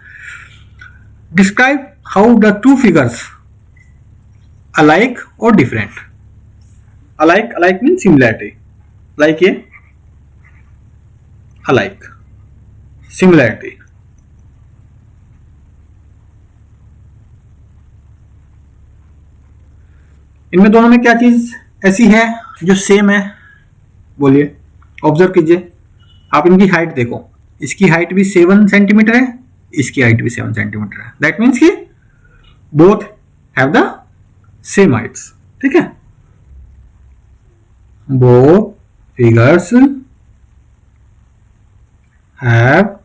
describe how the two figures alike और different. Alike mean similarity, like ये अलाइक, सिमिलैरिटी। इनमें दोनों में क्या चीज ऐसी है जो सेम है, बोलिए, ऑब्जर्व कीजिए आप। इनकी हाइट देखो, इसकी हाइट भी 7 सेंटीमीटर है, इसकी हाइट भी 7 सेंटीमीटर है। दैट मीन्स कि both have the same Heights. ठीक है, both figures have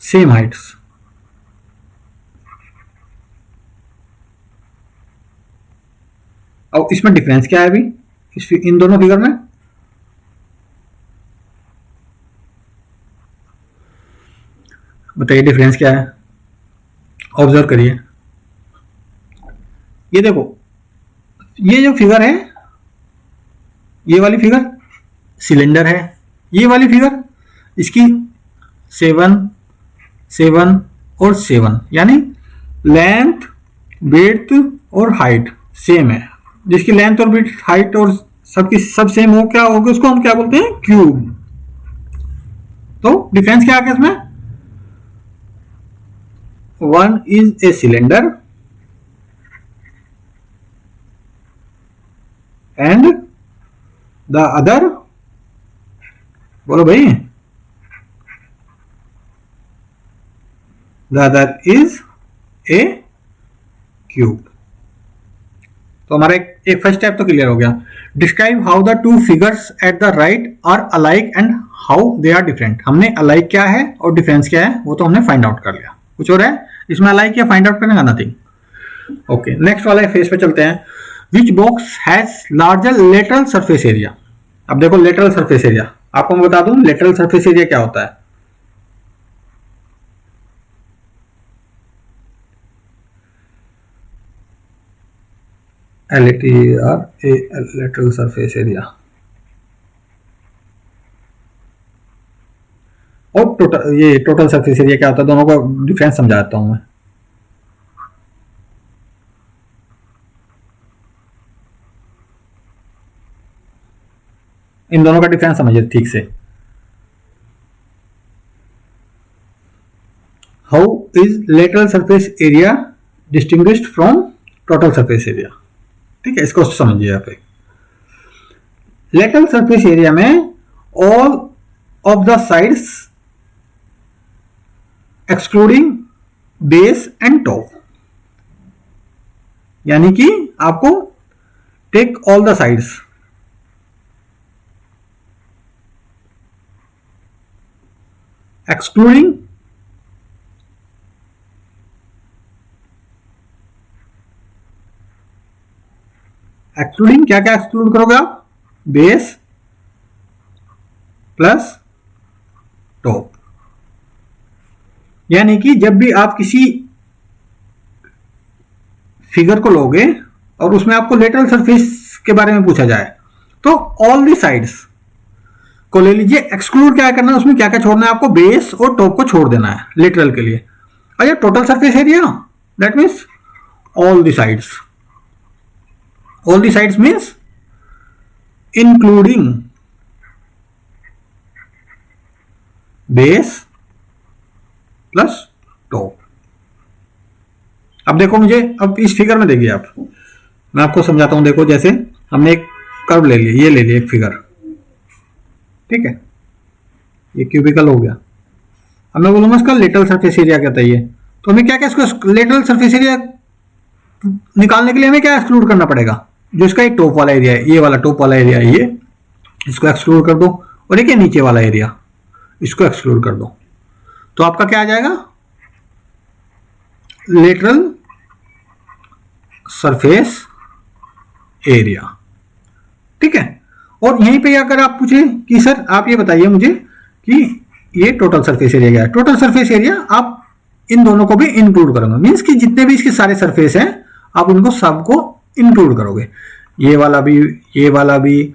same Heights. अब इसमें डिफरेंस क्या है अभी इन दोनों फिगर में, बताइए डिफरेंस क्या है। ऑब्जर्व करिए, ये देखो, ये जो फिगर है, ये वाली फिगर सिलेंडर है, ये वाली फिगर इसकी 7 7 और 7, यानी लेंथ विड्थ और हाइट सेम है। जिसकी लेंथ और विड्थ हाइट और सबकी सब सेम हो, क्या होगा, उसको हम क्या बोलते हैं, क्यूब। तो डिफरेंस क्या आ गया इसमें, one is a cylinder and the other, बोलो भाई, the other is a cube। तो हमारा एक फर्स्ट स्टेप तो क्लियर हो गया। Describe how the two figures at the right are alike and how they are different. हमने अलाइक क्या है और डिफरेंस क्या है वो तो हमने फाइंड आउट कर लिया। कुछ और है इसमें अलाइक या फाइंड आउट करने का, नथिंग। ओके, नेक्स्ट वाला फेस पे चलते हैं। Which box has larger lateral surface area. अब देखो लेटरल सरफेस एरिया, आपको मैं बता दूं लेटरल सरफेस एरिया क्या होता है। LATER, lateral surface area. और टोटल, ये टोटल सरफेस एरिया क्या होता है, दोनों का डिफरेंस समझाता हूं मैं। इन दोनों का डिफरेंस समझिए ठीक से। How is lateral surface area distinguished from total surface area. ठीक है, इसको समझिए आप। लेटरल सरफेस एरिया में all of the sides excluding base and top, यानी कि आपको take all the sides, excluding क्या क्या एक्सक्लूड करोगे आप, बेस प्लस टॉप। यानी कि जब भी आप किसी फिगर को लोगे और उसमें आपको लेटरल सरफेस के बारे में पूछा जाए तो ऑल दी साइड्स को ले लीजिए। एक्सक्लूड क्या करना है, उसमें क्या क्या छोड़ना है आपको, बेस और टॉप को छोड़ देना है लेटरल के लिए। अच्छा, total surface area that means all the sides. All the sides means including base plus top. अब देखो मुझे, अब इस फिगर में देखिए आप, मैं आपको समझाता हूं। देखो जैसे हमने एक कर्व ले लिया, ये ले लिया एक फिगर, ठीक है, ये क्यूबिकल हो गया। अब मैं बोलूंगा इसका लेटरल सरफेस एरिया क्या चाहिए, तो हमें क्या क्या इसको लेटरल सरफेस एरिया निकालने के लिए हमें क्या एक्सक्लूड करना पड़ेगा, जो इसका एक टॉप वाला एरिया है, ये वाला टॉप वाला एरिया है, ये इसको एक्सक्लूड कर दो, और एक नीचे वाला एरिया इसको एक्सक्लूड कर दो। तो आपका क्या आ जाएगा, लेटरल सरफेस एरिया। ठीक है, और यहीं पे अगर आप पूछे कि सर आप ये बताइए मुझे कि ये टोटल सरफेस एरिया क्या है, टोटल सरफेस एरिया आप इन दोनों को भी इंक्लूड करोगे, मीन्स कि जितने भी इसके सारे सरफेस हैं आप उनको सबको इंक्लूड करोगे, ये वाला भी, ये वाला भी,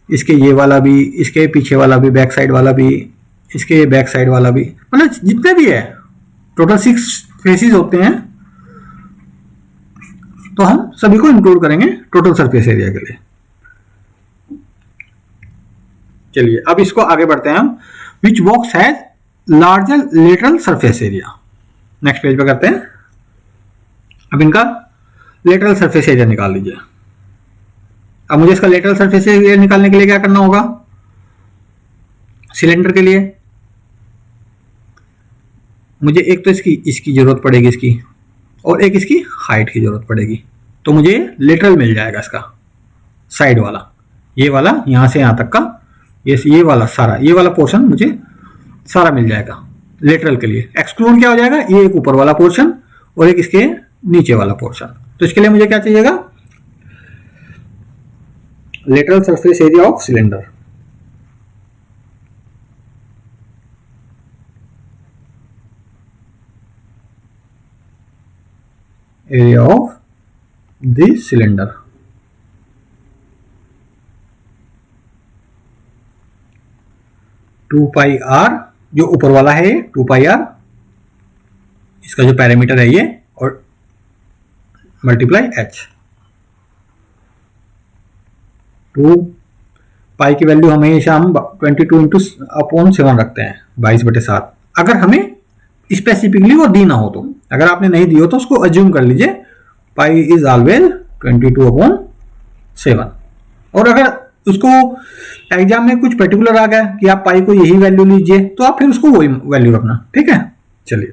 इसके ये वाला भी, इसके पीछे वाला भी, बैक साइड वाला भी, इसके बैक साइड वाला भी, मतलब जितने भी है टोटल 6 फेसेस होते हैं, तो हम सभी को इंक्लूड करेंगे टोटल सरफेस एरिया के लिए। चलिए अब इसको आगे बढ़ते हैं हम। विच box has larger lateral surface area, next page पे करते हैं। अब इनका लेटरल सरफेस एरिया निकाल लीजिए। अब मुझे इसका लेटरल सरफेस एरिया निकालने के लिए क्या करना होगा, सिलेंडर के लिए मुझे एक तो इसकी जरूरत पड़ेगी, इसकी, और एक इसकी हाइट की जरूरत पड़ेगी, तो मुझे लेटरल मिल जाएगा इसका साइड वाला, ये वाला यहां से यहां तक का, ये वाला सारा, ये वाला पोर्शन मुझे सारा मिल जाएगा लेटरल के लिए। एक्सक्लूड क्या हो जाएगा, ये एक ऊपर वाला पोर्शन और एक इसके नीचे वाला पोर्शन। तो इसके लिए मुझे क्या चाहिएगा, lateral surface area of cylinder. Area of the cylinder, two pi r, जो ऊपर वाला है ये 2 पाई आर, इसका जो पैरामीटर है ये, और मल्टीप्लाई एच। 2 पाई की वैल्यू हमेशा हम 22 इंटू अपॉन 7 रखते हैं, 22/7। अगर हमें स्पेसिफिकली वो दी ना हो तो, अगर आपने नहीं दी हो तो उसको अज्यूम कर लीजिए पाई इज ऑलवेज 22/7। और अगर उसको एग्जाम में कुछ पर्टिकुलर आ गया कि आप पाई को यही वैल्यू लीजिए, तो आप फिर उसको वही वैल्यू रखना। ठीक है, चलिए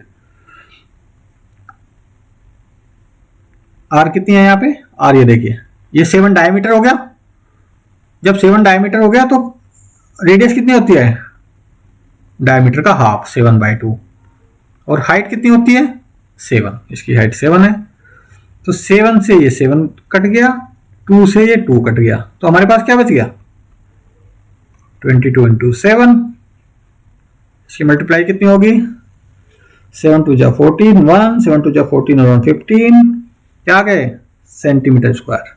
आर कितनी है यहाँ पे, आर ये देखिए, ये 7 डायमीटर हो गया। जब 7 डायमीटर हो गया तो रेडियस कितनी होती है, डायमीटर का हाफ, 7/2, और हाइट कितनी होती है 7, इसकी हाइट 7 है, तो 7 से ये 7 कट गया, 2 से ये 2 कट गया, तो हमारे पास क्या बच गया 22 इंटू 7। इसकी मल्टीप्लाई कितनी होगी, 7 2 जा 14, 1, 7 2 जा 14 और 1 15, क्या आ गए सेंटीमीटर स्क्वायर।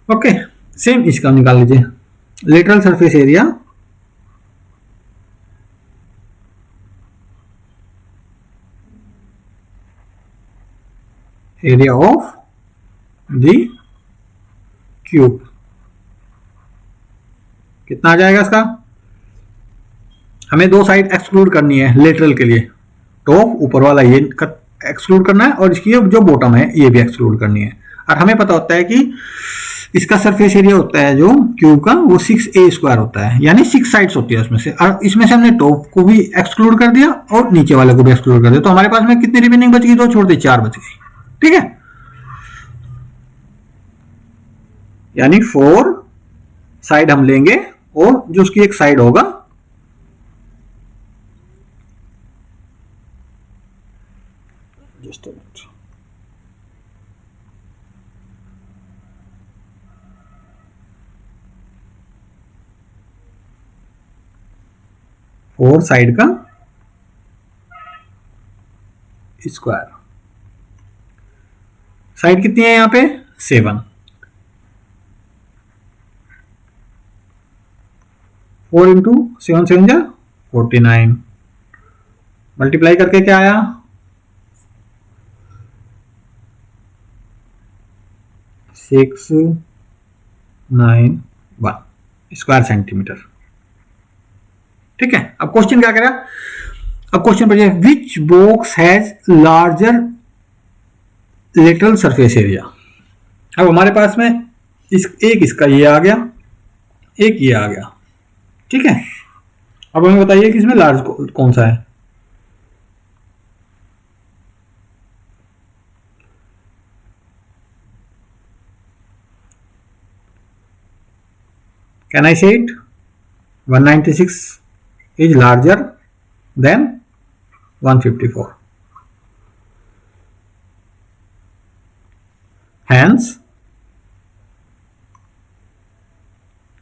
ओके, सेम इसका निकाल लीजिए, lateral surface area area of the cube कितना आ जाएगा इसका, हमें दो साइड एक्सक्लूड करनी है लेटरल के लिए, टॉप ऊपर वाला ये एक्सक्लूड करना है, और इसकी जो बॉटम है ये भी एक्सक्लूड करनी है। और हमें पता होता है कि इसका सरफेस एरिया होता है जो क्यूब का, वो 6a² होता है, यानी 6 साइड्स होती है उसमें से, और इसमें से हमने टॉप को भी एक्सक्लूड कर दिया और नीचे वाले को भी एक्सक्लूड कर दिया, तो हमारे पास में कितनी रिमेनिंग बच गई, दो छोड़ दी, 4 बच गई। ठीक है, यानी 4 साइड हम लेंगे, और जो उसकी एक साइड होगा, जस्ट 4 साइड का स्क्वायर, साइड कितनी है यहां पे 7, 4 इंटू 7 7 जा 49, मल्टीप्लाई करके क्या आया 691 स्क्वायर सेंटीमीटर। ठीक है, अब क्वेश्चन क्या कह रहा है, अब क्वेश्चन पढ़िए, विच box has larger lateral surface area. अब हमारे पास में एक इसका ये आ गया, एक ये आ गया। ठीक है, अब हमें बताइए कि इसमें लार्ज कौन सा है। Can I say it 196 is larger than 154, hence,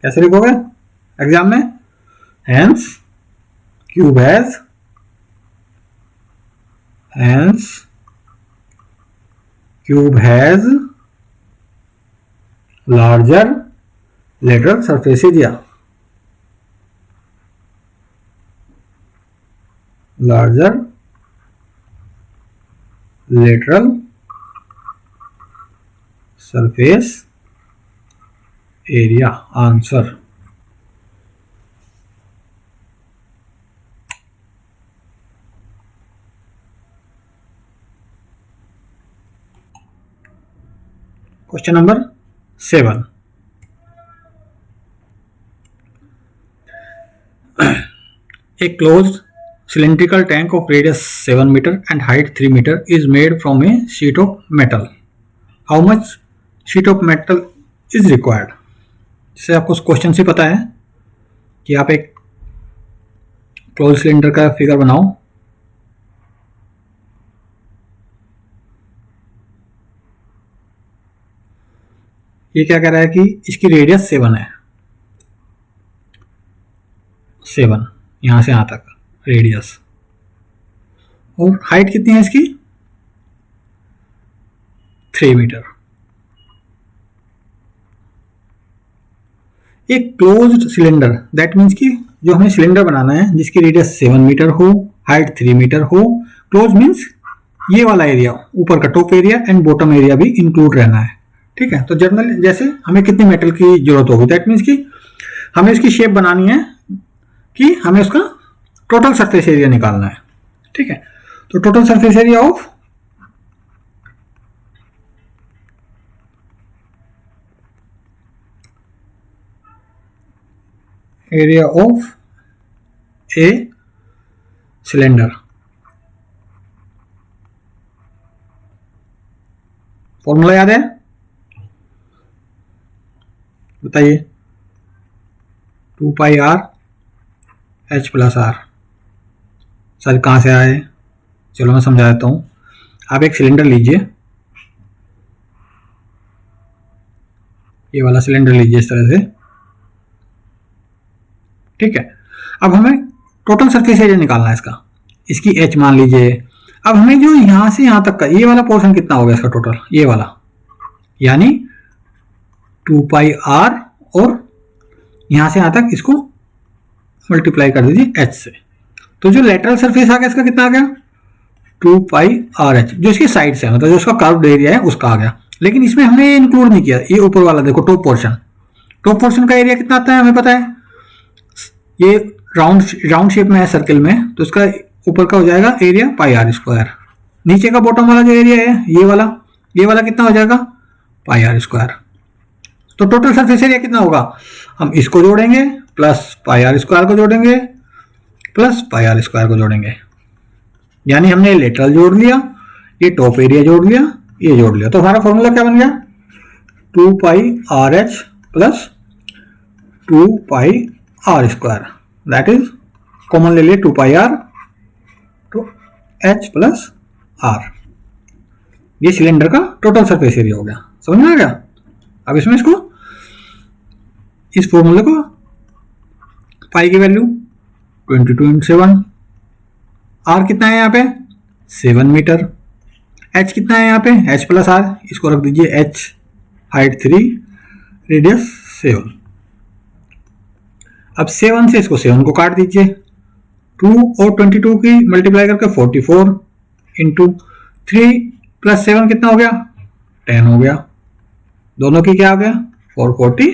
कैसे लिखोगे एग्जाम में? Hence cube has, hence cube has larger lateral surface area, larger lateral surface area. Answer. Question number 7. A closed cylindrical tank of radius 7 meter and height 3 meter is made from a sheet of metal. How much sheet of metal is required? जैसे आपको question से पता है कि आप एक close cylinder का figure बनाओ, ये क्या कह रहा है कि इसकी रेडियस 7 है, 7 यहां से यहां तक रेडियस, और हाइट कितनी है इसकी? 3 मीटर। एक क्लोज्ड सिलेंडर, दैट मीन्स कि जो हमें सिलेंडर बनाना है जिसकी रेडियस 7 मीटर हो, हाइट 3 मीटर हो, क्लोज मीन्स ये वाला एरिया, ऊपर का top area and bottom area भी इंक्लूड रहना है। ठीक है, तो जनरल जैसे हमें कितनी मेटल की जरूरत होगी, दैट मीन्स कि हमें इसकी शेप बनानी है कि हमें उसका टोटल सरफेस एरिया निकालना है। ठीक है, तो total surface area of a cylinder, formula याद है? बताइए। 2 pi r h plus r. Sir कहाँ से आए? चलो मैं समझा देता हूँ। आप एक सिलेंडर लीजिए, ये वाला सिलेंडर लीजिए इस तरह से। ठीक है, अब हमें टोटल सरफेस एरिया निकालना है इसका, इसकी एच मान लीजिए। अब हमें जो यहां से यहां तक का ये वाला पोर्शन कितना होगा इसका टोटल, ये वाला, यानी 2 पाई आर, और यहां से यहां तक इसको मल्टीप्लाई कर दीजिए एच से। तो जो लेटरल सरफेस आ गया इसका कितना आ गया? 2 पाई आर एच, जो इसकी साइड से, मतलब जो उसका कर्व्ड एरिया है उसका आ गया। लेकिन इसमें हमने इंक्लूड नहीं किया ये ऊपर वाला, देखो टॉप पोर्शन, टॉप पोर्शन का एरिया कितना आता है हमें पता है, ये राउंड शेप में है सर्किल में, तो इसका ऊपर का हो जाएगा एरिया पाई आर स्क्वायर। नीचे का बॉटम वाला जो एरिया है ये वाला कितना हो जाएगा? पाई आर स्क्वायर। तो टोटल सरफेस एरिया कितना होगा? हम इसको जोड़ेंगे प्लस पाई आर स्क्वायर को जोड़ेंगे प्लस पाई आर स्क्वायर को जोड़ेंगे, यानी हमने लेटरल जोड़ लिया, ये टॉप एरिया जोड़ लिया, ये जोड़ लिया। तो हमारा फॉर्मूला क्या बन गया? 2 pi r h plus 2 pi r square, that is common ले लिए 2 पाई आर, तो एच प्लस आर। ये सिलेंडर का टोटल सरफेस एरिया हो गया। समझ में आ गया? अब इसमें इसको, इस फॉर्मूले को, पाई की वैल्यू 22/7, आर कितना है यहाँ पे? 7 मीटर, एच कितना है यहाँ पे? एच प्लस आर, इसको रख दीजिए एच, हाइट 3, रेडियस 7। अब 7 से इसको 7 को काट दीजिए, 2 और 22 की मल्टीप्लाई करके 44 इंटू 3 प्लस 7 कितना हो गया? 10 हो गया। दोनों की क्या हो गया? 440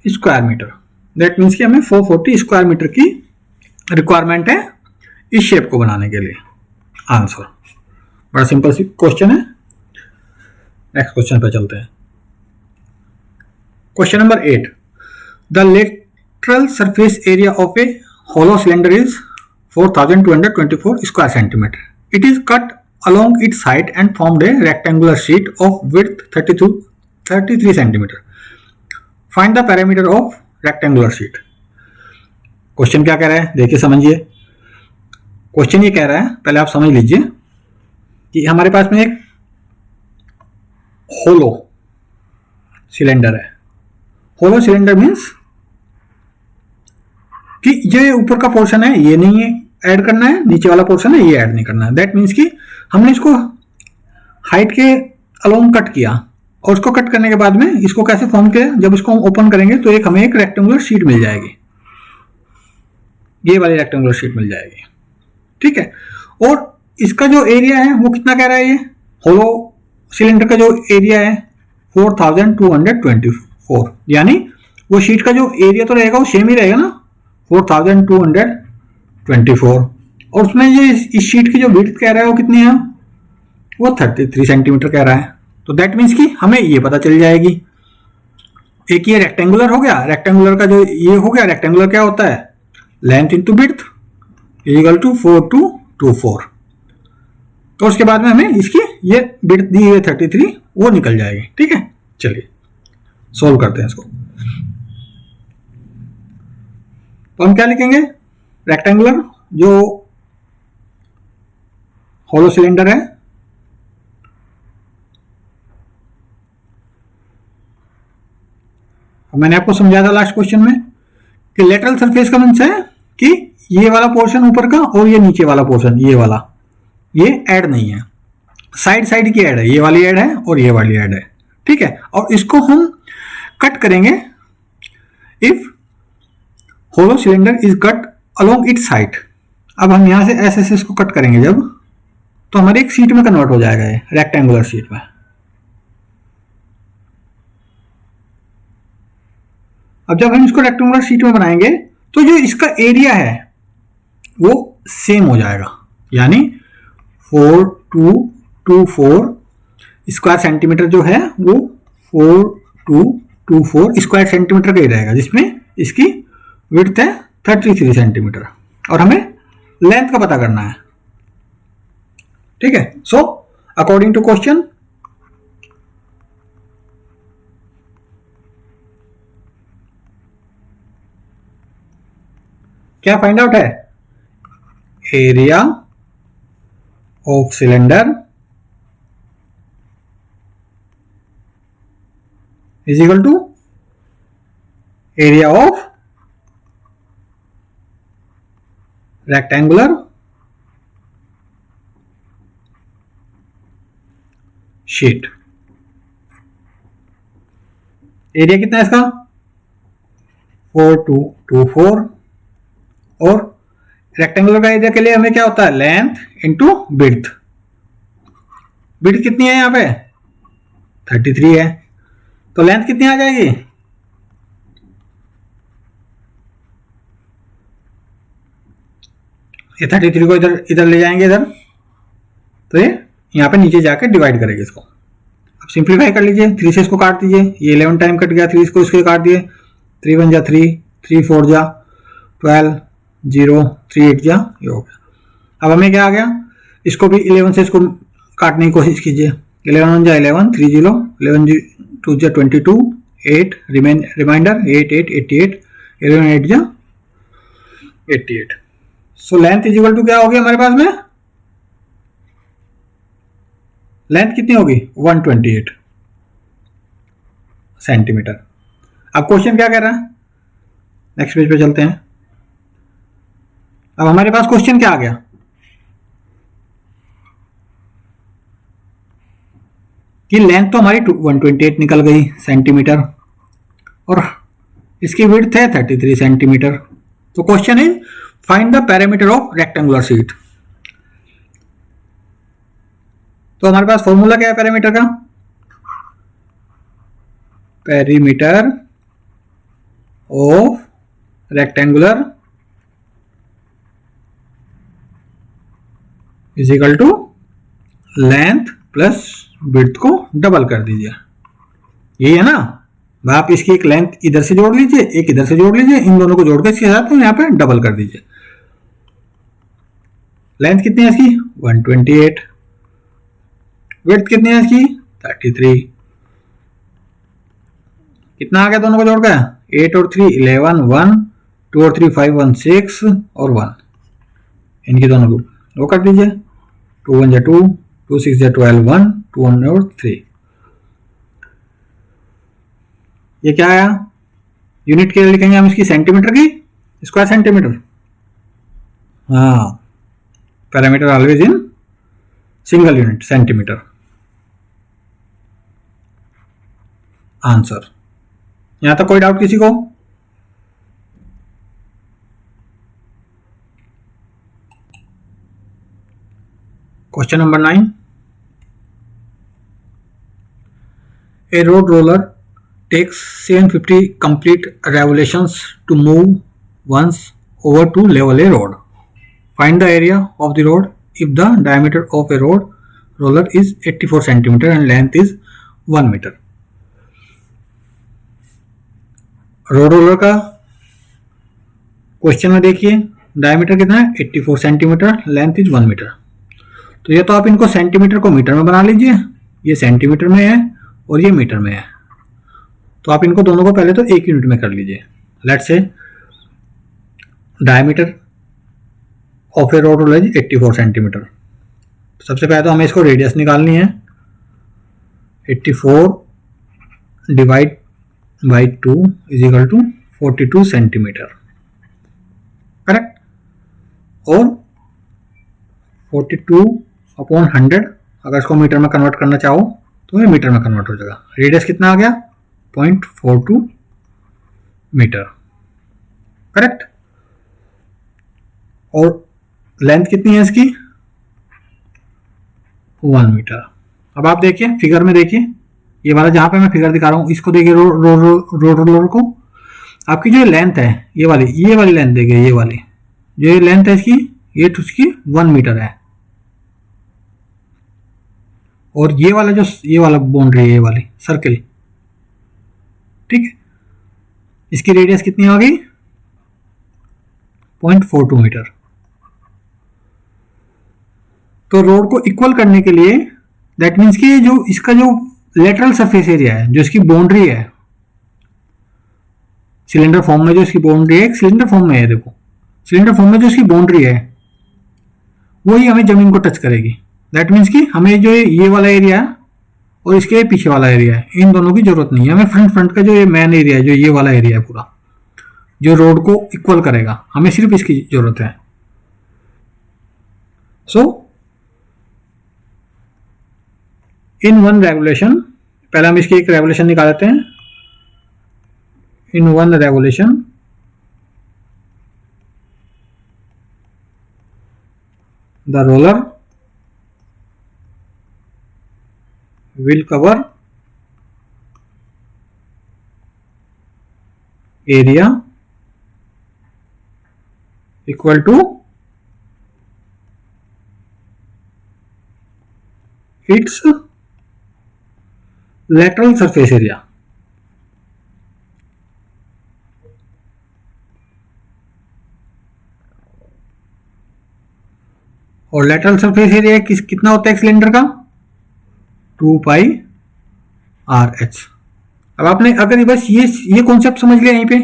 स्क्वायर मीटर। दैट मीन्स कि हमें 440 स्क्वायर मीटर की रिक्वायरमेंट है इस शेप को बनाने के लिए। आंसर। बड़ा सिंपल सी क्वेश्चन है। नेक्स्ट क्वेश्चन पे चलते हैं। Question number 8, the lateral surface area of A hollow cylinder is 4224 square centimeter. It is cut along its height and formed a rectangular sheet of width 33 centimeter. Find the perimeter of rectangular sheet. Question क्या कह रहा है देखिए समझिए। Question ये कह रहा है, पहले आप समझ लीजिए कि हमारे पास में एक होलो सिलेंडर है। होलो सिलेंडर मीन्स कि ये ऊपर का पोर्शन है ये नहीं है ऐड करना है, नीचे वाला पोर्शन है ये ऐड नहीं करना है। दैट मीन्स कि हमने इसको हाइट के अलोंग कट किया और उसको कट करने के बाद में इसको कैसे फॉर्म किया, जब इसको हम ओपन करेंगे तो एक हमें एक रेक्टेंगुलर शीट मिल जाएगी, ये वाली रेक्टेंगुलर शीट मिल जाएगी। ठीक है, और इसका जो एरिया है वो कितना कह रहा है, ये होलो सिलेंडर का जो एरिया है 4224, यानी वो शीट का जो एरिया तो रहेगा वो सेम ही रहेगा ना 4224, और उसमें ये इस शीट की जो विड्थ कह रहा है वो कितनी है, वो 33 सेंटीमीटर कह रहा है। तो दैट मीन्स कि हमें ये पता चल जाएगी, एक ये रेक्टेंगुलर हो गया, रेक्टेंगुलर का जो ये हो गया, रेक्टेंगुलर क्या होता है length into width equal to 4224। तो उसके बाद में हमें इसकी ये विड्थ दी है 33 वो निकल जाएगी। ठीक है, चलिए सोल्व करते हैं इसको। तो हम क्या लिखेंगे, रेक्टेंगुलर जो होलो सिलेंडर है मैंने आपको समझाया था लास्ट क्वेश्चन में कि लेटरल सरफेस का मीन्स है कि ये वाला पोर्शन ऊपर का और ये नीचे वाला पोर्शन ये वाला ये ऐड नहीं है, साइड साइड की ऐड है, ये वाली ऐड है और ये वाली ऐड है। ठीक है, और इसको हम कट करेंगे if hollow cylinder is cut along its side. अब हम यहां से ऐसे इसको कट करेंगे जब, तो हमारे एक शीट में कन्वर्ट हो जाएगा ये रेक्टेंगुलर शीट में। अब जब हम इसको रेक्टेंगुलर शीट में बनाएंगे तो जो इसका एरिया है वो सेम हो जाएगा, यानी 4224 स्क्वायर सेंटीमीटर जो है वो 4224 स्क्वायर सेंटीमीटर का ही रहेगा, जिसमें इसकी विड्थ है 33 सेंटीमीटर और हमें लेंथ का पता करना है। ठीक है, सो अकॉर्डिंग टू क्वेश्चन क्या फाइंड आउट है, area of cylinder is equal to area of rectangular sheet. Area कितना है इसका 4224 और रेक्टेंगुलर का एरिया के लिए हमें क्या होता है लेंथ इंटू विड्थ। विड्थ कितनी है यहां पे 33 है, तो लेंथ कितनी आ जाएगी ये 33 को इधर इधर ले जाएंगे इधर, तो ये यहां पे नीचे जाकर डिवाइड करेंगे इसको। अब सिंप्लीफाई कर लीजिए, 3 से इसको काट दीजिए, ये 11 टाइम कट गया, 3 को इसके काट दिए, 3 1 जा 3, 3 4 जा 12, 0 3 8 जा ये हो गया। अब हमें क्या आ गया, इसको भी 11 से इसको काटने की कोशिश कीजिए, 11 1 जा 11, 3 0, 11 2 जा 22, 8 रिमाइंडर 8 8 88, 11 8 जा 88। So length is equal to क्या होगी हमारे पास में, लेंथ कितनी होगी 128 सेंटीमीटर। अब क्वेश्चन क्या कह रहा है, नेक्स्ट पेज पे चलते हैं। अब हमारे पास क्वेश्चन क्या आ गया कि लेंथ तो हमारी 128 निकल गई सेंटीमीटर और इसकी विड्थ है 33 सेंटीमीटर। तो question is find the parameter of rectangular sheet. तो हमारे पास फॉर्मूला क्या है पैरामीटर का, perimeter of rectangular is equal to length plus width को डबल कर दीजिए, यही है ना। आप इसकी एक लेंथ इधर से जोड़ लीजिए, एक इधर से जोड़ लीजिए, इन दोनों को जोड़कर इसके साथ यहाँ पे डबल कर दीजिए। लेंथ कितनी है इसकी 128, विड्थ कितनी है इसकी 33, कितना आ गया दोनों को जोड़कर 8 और 3 11, 1 2 और 3 5 1 6 और 1, इनकी दोनों को वो कर दीजिए, 2 1 जा 2, 2 6 जा 12, 1 2 1 और 3। ये क्या आया, यूनिट क्या लिखेंगे हम इसकी, सेंटीमीटर की, स्क्वायर सेंटीमीटर। हाँ, parameter always in single unit, centimetre. Answer. यहां तक कोई डाउट किसी को? Question number 9, a road roller takes 750 complete revolutions to move once over to level a road. Find the area of the road if the diameter of a road roller is 84 centimeter and length is 1 meter. Road roller का question में देखिए, diameter कितना है 84 centimetre, length is 1 metre. तो ये तो आप इनको सेंटीमीटर को मीटर में बना लीजिए, ये सेंटीमीटर में है और ये मीटर में है, तो आप इनको दोनों को पहले तो एक यूनिट में कर लीजिए। Let's say diameter of a road roller is 84 centimetre. सबसे पहले तो हमें इसको रेडियस निकालनी है, 84 divide by 2 is equal to 42 centimetre, correct. और 42 अपॉन 100, अगर इसको मीटर में कन्वर्ट करना चाहो तो ये मीटर में कन्वर्ट हो जाएगा। रेडियस कितना आ गया, 0.42 मीटर, करेक्ट। और लेंथ कितनी है इसकी, 1 मीटर। अब आप देखिए फिगर में, देखिए ये वाला जहां पे मैं फिगर दिखा रहा हूं, इसको देखिए रोड रोलर को, आपकी जो लेंथ है ये वाली लेंथ देखिए, ये वाली जो ये लेंथ है इसकी, ये उसकी 1 मीटर है। और ये वाला बाउंड्री है, ये वाली सर्किल, ठीक है, इसकी रेडियस कितनी आ गई, 0.42 मीटर। तो रोड को इक्वल करने के लिए दैट मीन्स कि जो इसका जो लेटरल सरफेस एरिया है, जो इसकी बाउंड्री है सिलेंडर फॉर्म में, जो इसकी बाउंड्री है, सिलेंडर फॉर्म में है, देखो सिलेंडर फॉर्म में जो इसकी बाउंड्री है वही हमें जमीन को टच करेगी। दैट मीन्स कि हमें जो ये वाला एरिया है और इसके पीछे वाला एरिया है, इन दोनों की जरूरत नहीं है, हमें फ्रंट का जो ये मेन एरिया है, जो ये वाला एरिया है पूरा, जो रोड को इक्वल करेगा, हमें सिर्फ इसकी जरूरत है। सो इन वन रेवोल्यूशन, पहले हम इसकी एक रेवोल्यूशन निकाल लेते हैं। In one revolution the roller will cover area equal to its lateral surface area। और lateral surface area कितना होता है सिलेंडर का, 2 पाई RH। अब आपने अगर बस ये कॉन्सेप्ट समझ लिया यहीं पे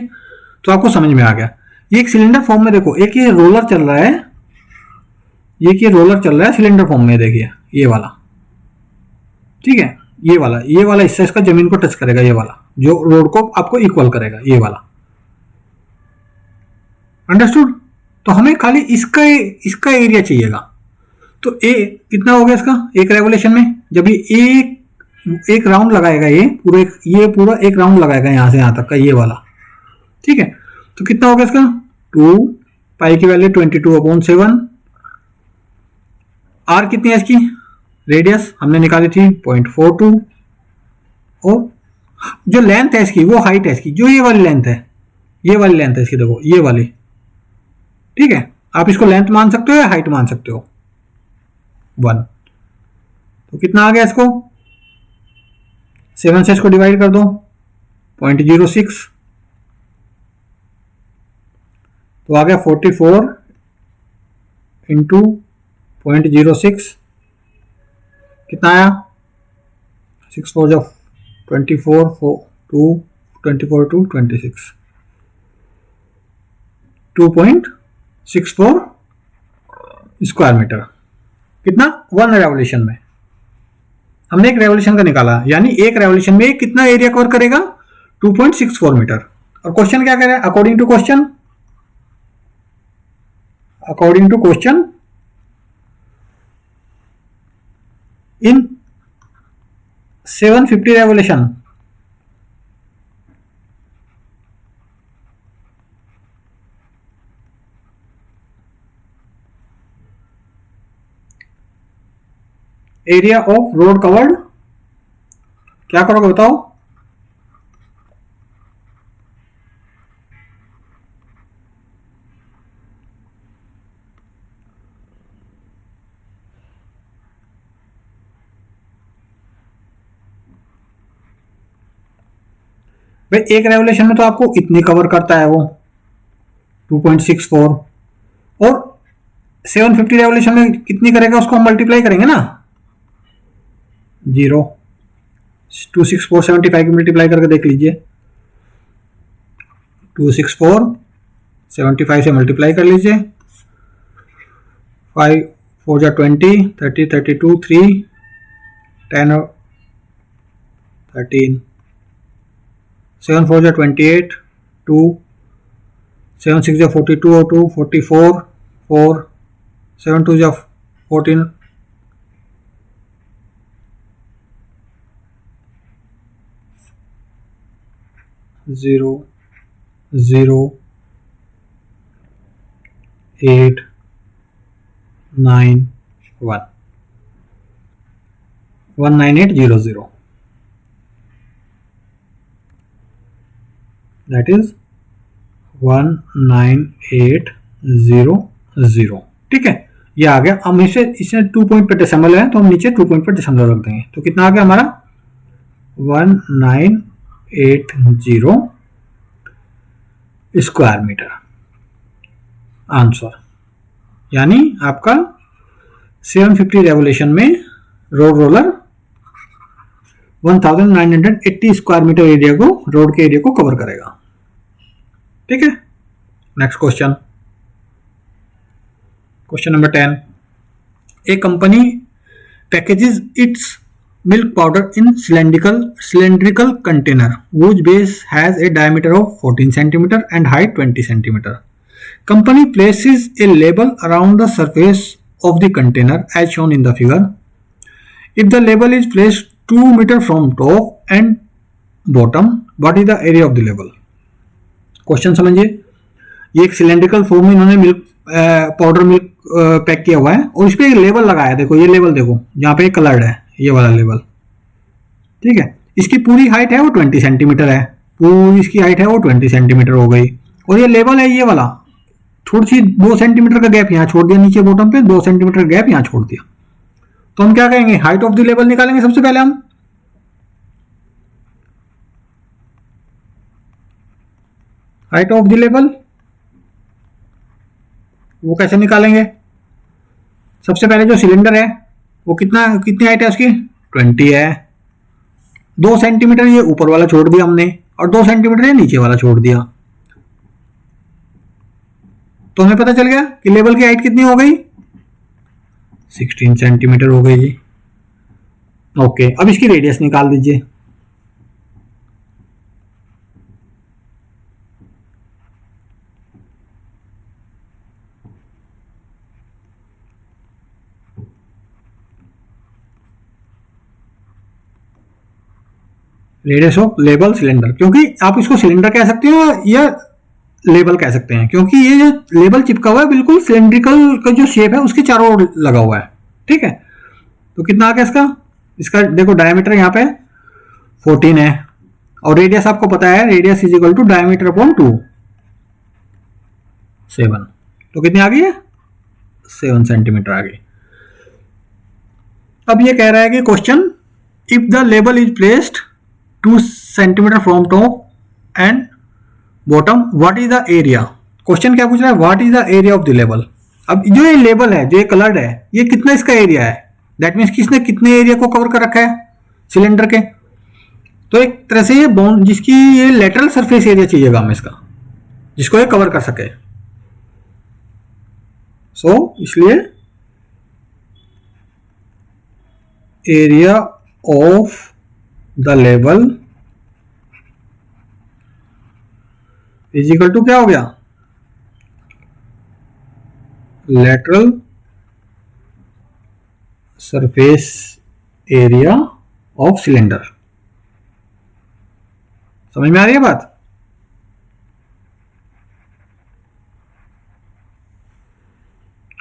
तो आपको समझ में आ गया। ये एक सिलेंडर फॉर्म में देखो, एक ये रोलर चल रहा है, ये रोलर चल रहा है सिलेंडर फॉर्म में, देखिए ये वाला, ठीक है, ये वाला हिस्सा इसका जमीन को टच करेगा, ये वाला जो रोड को आपको इक्वल करेगा, ये वाला, अंडरस्टूड। तो हमें खाली इसका एरिया चाहिएगा। तो ए कितना हो गया इसका एक रेवोल्यूशन में, जब ये एक राउंड लगाएगा, ये पूरा एक राउंड लगाएगा यहां से यहां तक का, ये वाला, ठीक है। तो कितना हो गया इसका, 2 पाई की वैल्यू 22/7। आर कितनी है इसकी, रेडियस हमने निकाली थी 0.42, और जो लेंथ है इसकी वो हाइट है इसकी, जो ये वाली लेंथ है, ये वाली लेंथ है इसकी, देखो ये वाली, ठीक है। आप इसको लेंथ मान सकते हो या हाइट मान सकते हो, 1। तो कितना आ गया इसको, 7 से इसको डिवाइड कर दो, 0.06, तो आ गया 44 इंटू 0.06, कितना आया, 6 4 जो 24 2 26, 2.64 स्क्वायर मीटर। कितना, 1 रेवोल्यूशन में। हमने एक रेवोल्यूशन का निकाला, यानी एक रेवोल्यूशन में कितना एरिया कवर करेगा, 2.64 मीटर। और क्वेश्चन क्या कह रहा है? According to question in 750 revolution area of road covered, क्या करोगे बताओ? भाई एक रेवोल्यूशन में तो आपको इतनी कवर करता है वो 2.64, और 750 रेवोल्यूशन में कितनी करेगा उसको हम मल्टीप्लाई करेंगे ना, 0 264 75 की मल्टीप्लाई करके देख लीजिए। 264 75 से मल्टीप्लाई कर लीजिए। 5 4 जा 20 30 32 3 10 13 7 4 जा 28 2 7 6 जा 42 और 2 44 4 7 2 जा 14 0 0 8 9 1 19800, that is 19800। ठीक है, ये आ गया। हम इसे 2 पॉइंट पे डेसिमल है तो हम नीचे 2 पॉइंट पे डेसिमल रख देंगे, तो कितना आ गया हमारा 1980 स्क्वायर मीटर आंसर। यानी आपका 750 रेवोल्यूशन में road roller 1980 square metre area को, रोड के एरिया को कवर करेगा। ठीक है, next question, question number 10। A company packages its milk powder in cylindrical container whose base has a diameter of 14 cm and height 20 cm. Company places a label around the surface of the container as shown in the figure. If the label is placed 2 meter from top and bottom, what is the area of the label? Question समझिए, ये एक cylindrical form में इन्होंने milk powder milk pack किया हुआ है और इस पे एक लेबल लगाया है। देखो ये लेबल, देखो जहाँ पे कलर्ड है ये वाला लेबल। ठीक है, इसकी पूरी हाइट है वो 20 सेंटीमीटर है, पूरी इसकी हाइट है वो 20 सेंटीमीटर हो गई। और ये लेबल है ये वाला, थोड़ी सी 2 सेंटीमीटर का गैप यहाँ छोड़ दिया, नीचे बॉटम पे 2 सेंटीमीटर गैप यहाँ छोड़ दिया। तो हम क्या कहेंगे, हाइट ऑफ द लेबल निकालेंगे सबसे पहले हम। हाइट ऑफ द लेबल वो कैसे निकालेंगे? सबसे पहले जो सिलेंडर है वो कितनी हाइट है उसकी 20 है। 2 सेंटीमीटर ये ऊपर वाला छोड़ दिया हमने और 2 सेंटीमीटर ये नीचे वाला छोड़ दिया, तो हमें पता चल गया कि लेबल की हाइट कितनी हो गई, 16 सेंटीमीटर हो गई जी। ओके, अब इसकी रेडियस निकाल दीजिए। रेडियस ऑफ लेबल सिलेंडर, क्योंकि आप इसको सिलेंडर कह सकते हो या लेबल कह सकते हैं, क्योंकि ये जो लेबल चिपका हुआ है बिल्कुल सिलेंड्रिकल का जो शेप है उसके चारों ओर लगा हुआ है। ठीक है, तो कितना आ गया इसका देखो डायमीटर यहाँ पे 14 है और रेडियस आपको पता है, radius is equal to diameter upon 2 7, तो कितनी आ गई है 7 सेंटीमीटर आ गई। अब ये कह रहा है कि question, if the label is placed 2 centimetre from top and bottom, what is the area. Question क्या पूछ रहा है, what is the area of the label. अब जो ये लेबल है, जो ये कलर्ड है, ये कितना इसका एरिया है, दैट मीन्स कि इसने कितने एरिया को कवर कर रखा है सिलेंडर के। तो एक तरह से ये बोन, जिसकी ये लेटरल सरफेस एरिया चाहिएगा हमें इसका, जिसको ये कवर कर सके। सो इसलिए area of the label is equal to क्या हो गया, lateral surface area of cylinder. समझ में आ रही है बात?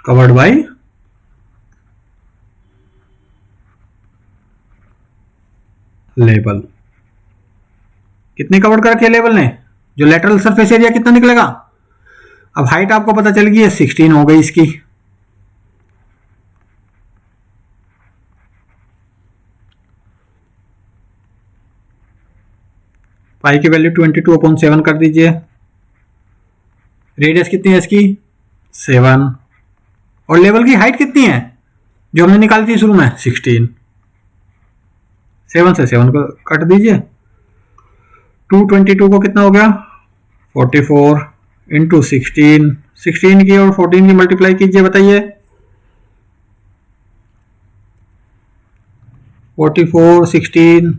Covered by label. कितने कवर कर रखे लेबल ने? जो लेटरल सरफेस एरिया कितना निकलेगा? अब हाइट आपको पता चल गई है 16 हो गई इसकी। पाई की वैल्यू 22/7 कर दीजिए। रेडियस कितनी है इसकी? 7। और लेवल की हाइट कितनी है जो हमने निकाली थी शुरू में? 16। 7 से 7 को कट दीजिए। 222 को कितना हो गया? 44 इंटू 16। 16 की और 14 की मल्टीप्लाई कीजिए, बताइए। 44 16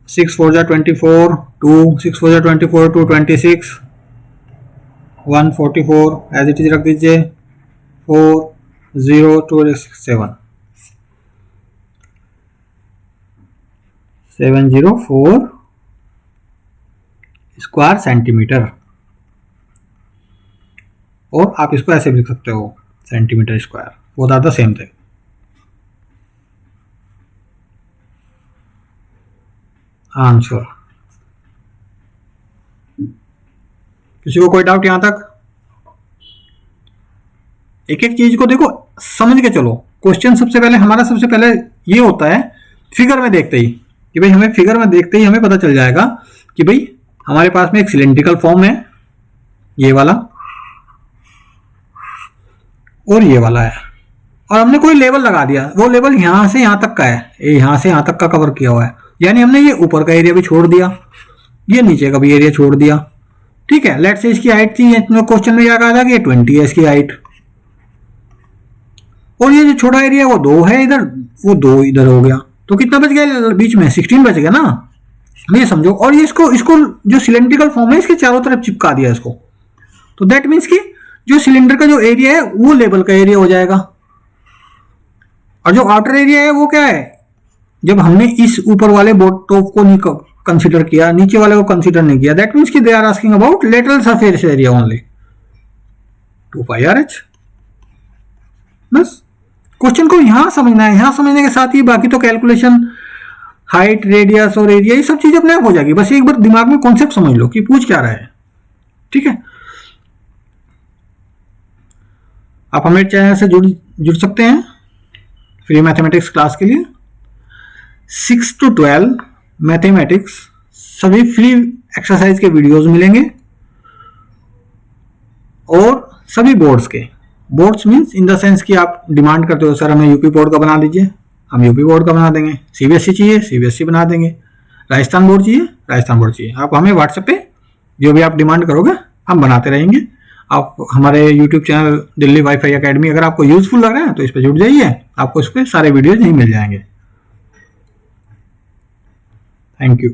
6 4 जा 24 2 6 4 जा 24 2 26 144 एज इट इज रख दीजिए। 4 0 2 7 704 स्क्वायर सेंटीमीटर। और आप इसको ऐसे भी लिख सकते हो, centimetre square, both are the same thing. Answer. किसी को कोई डाउट यहां तक? एक एक चीज को देखो, समझ के चलो। क्वेश्चन सबसे पहले हमारा सबसे पहले ये होता है फिगर में देखते ही, कि भाई हमें फिगर में देखते ही हमें पता चल जाएगा कि भाई हमारे पास में एक सिलेंड्रिकल फॉर्म है, ये वाला और ये वाला है, और हमने कोई लेवल लगा दिया। वो लेवल यहां से यहां तक का है, यहां से यहां तक का कवर किया हुआ है, यानी हमने ये ऊपर का एरिया भी छोड़ दिया, ये नीचे का भी एरिया छोड़ दिया। ठीक है, लेट्स से इसकी हाइट थी, क्वेश्चन में क्या कहा था कि 20 है इसकी हाइट, और ये जो छोटा एरिया वो 2 है इधर, वो 2 इधर हो गया, तो कितना बच गया बीच में? 16 बच गया ना, ये समझो। और ये इसको जो सिलेंड्रिकल फॉर्म है इसके चारों तरफ चिपका दिया इसको, तो दैट मीन्स कि जो सिलेंडर का जो एरिया है वो लेवल का एरिया हो जाएगा, और जो आउटर एरिया है वो क्या है? जब हमने इस ऊपर वाले बोर्ड टॉप को नहीं कंसीडर किया, नीचे वाले को कंसीडर नहीं किया, दैट मीन्स कि they are asking about lateral surface area only, 2πRH। बस क्वेश्चन को यहां समझना है, यहां समझने के साथ ही बाकी तो कैलकुलेशन, हाइट, रेडियस और एरिया, ये सब चीज अपने आप हो जाएगी। बस एक बार दिमाग में कॉन्सेप्ट समझ लो कि पूछ क्या रहा है। ठीक है, आप हमारे चैनल से जुड़ सकते हैं फ्री मैथमेटिक्स क्लास के लिए। 6 to 12 मैथमेटिक्स सभी फ्री एक्सरसाइज के वीडियोस मिलेंगे, और सभी बोर्ड्स के। Boards means in the sense कि आप डिमांड करते हो सर हमें यूपी बोर्ड का बना दीजिए, हम यूपी बोर्ड का बना देंगे। सीबीएसई चाहिए, सीबीएसई बना देंगे। राजस्थान बोर्ड चाहिए, राजस्थान बोर्ड चाहिए। आप हमें व्हाट्सएप पे जो भी आप डिमांड करोगे हम बनाते रहेंगे। आप हमारे YouTube channel Delhi wifi academy अगर आपको यूजफुल लग रहा है तो इस पर जुड़ जाइए, आपको इस पर सारे वीडियोज नहीं मिल जाएंगे। Thank you.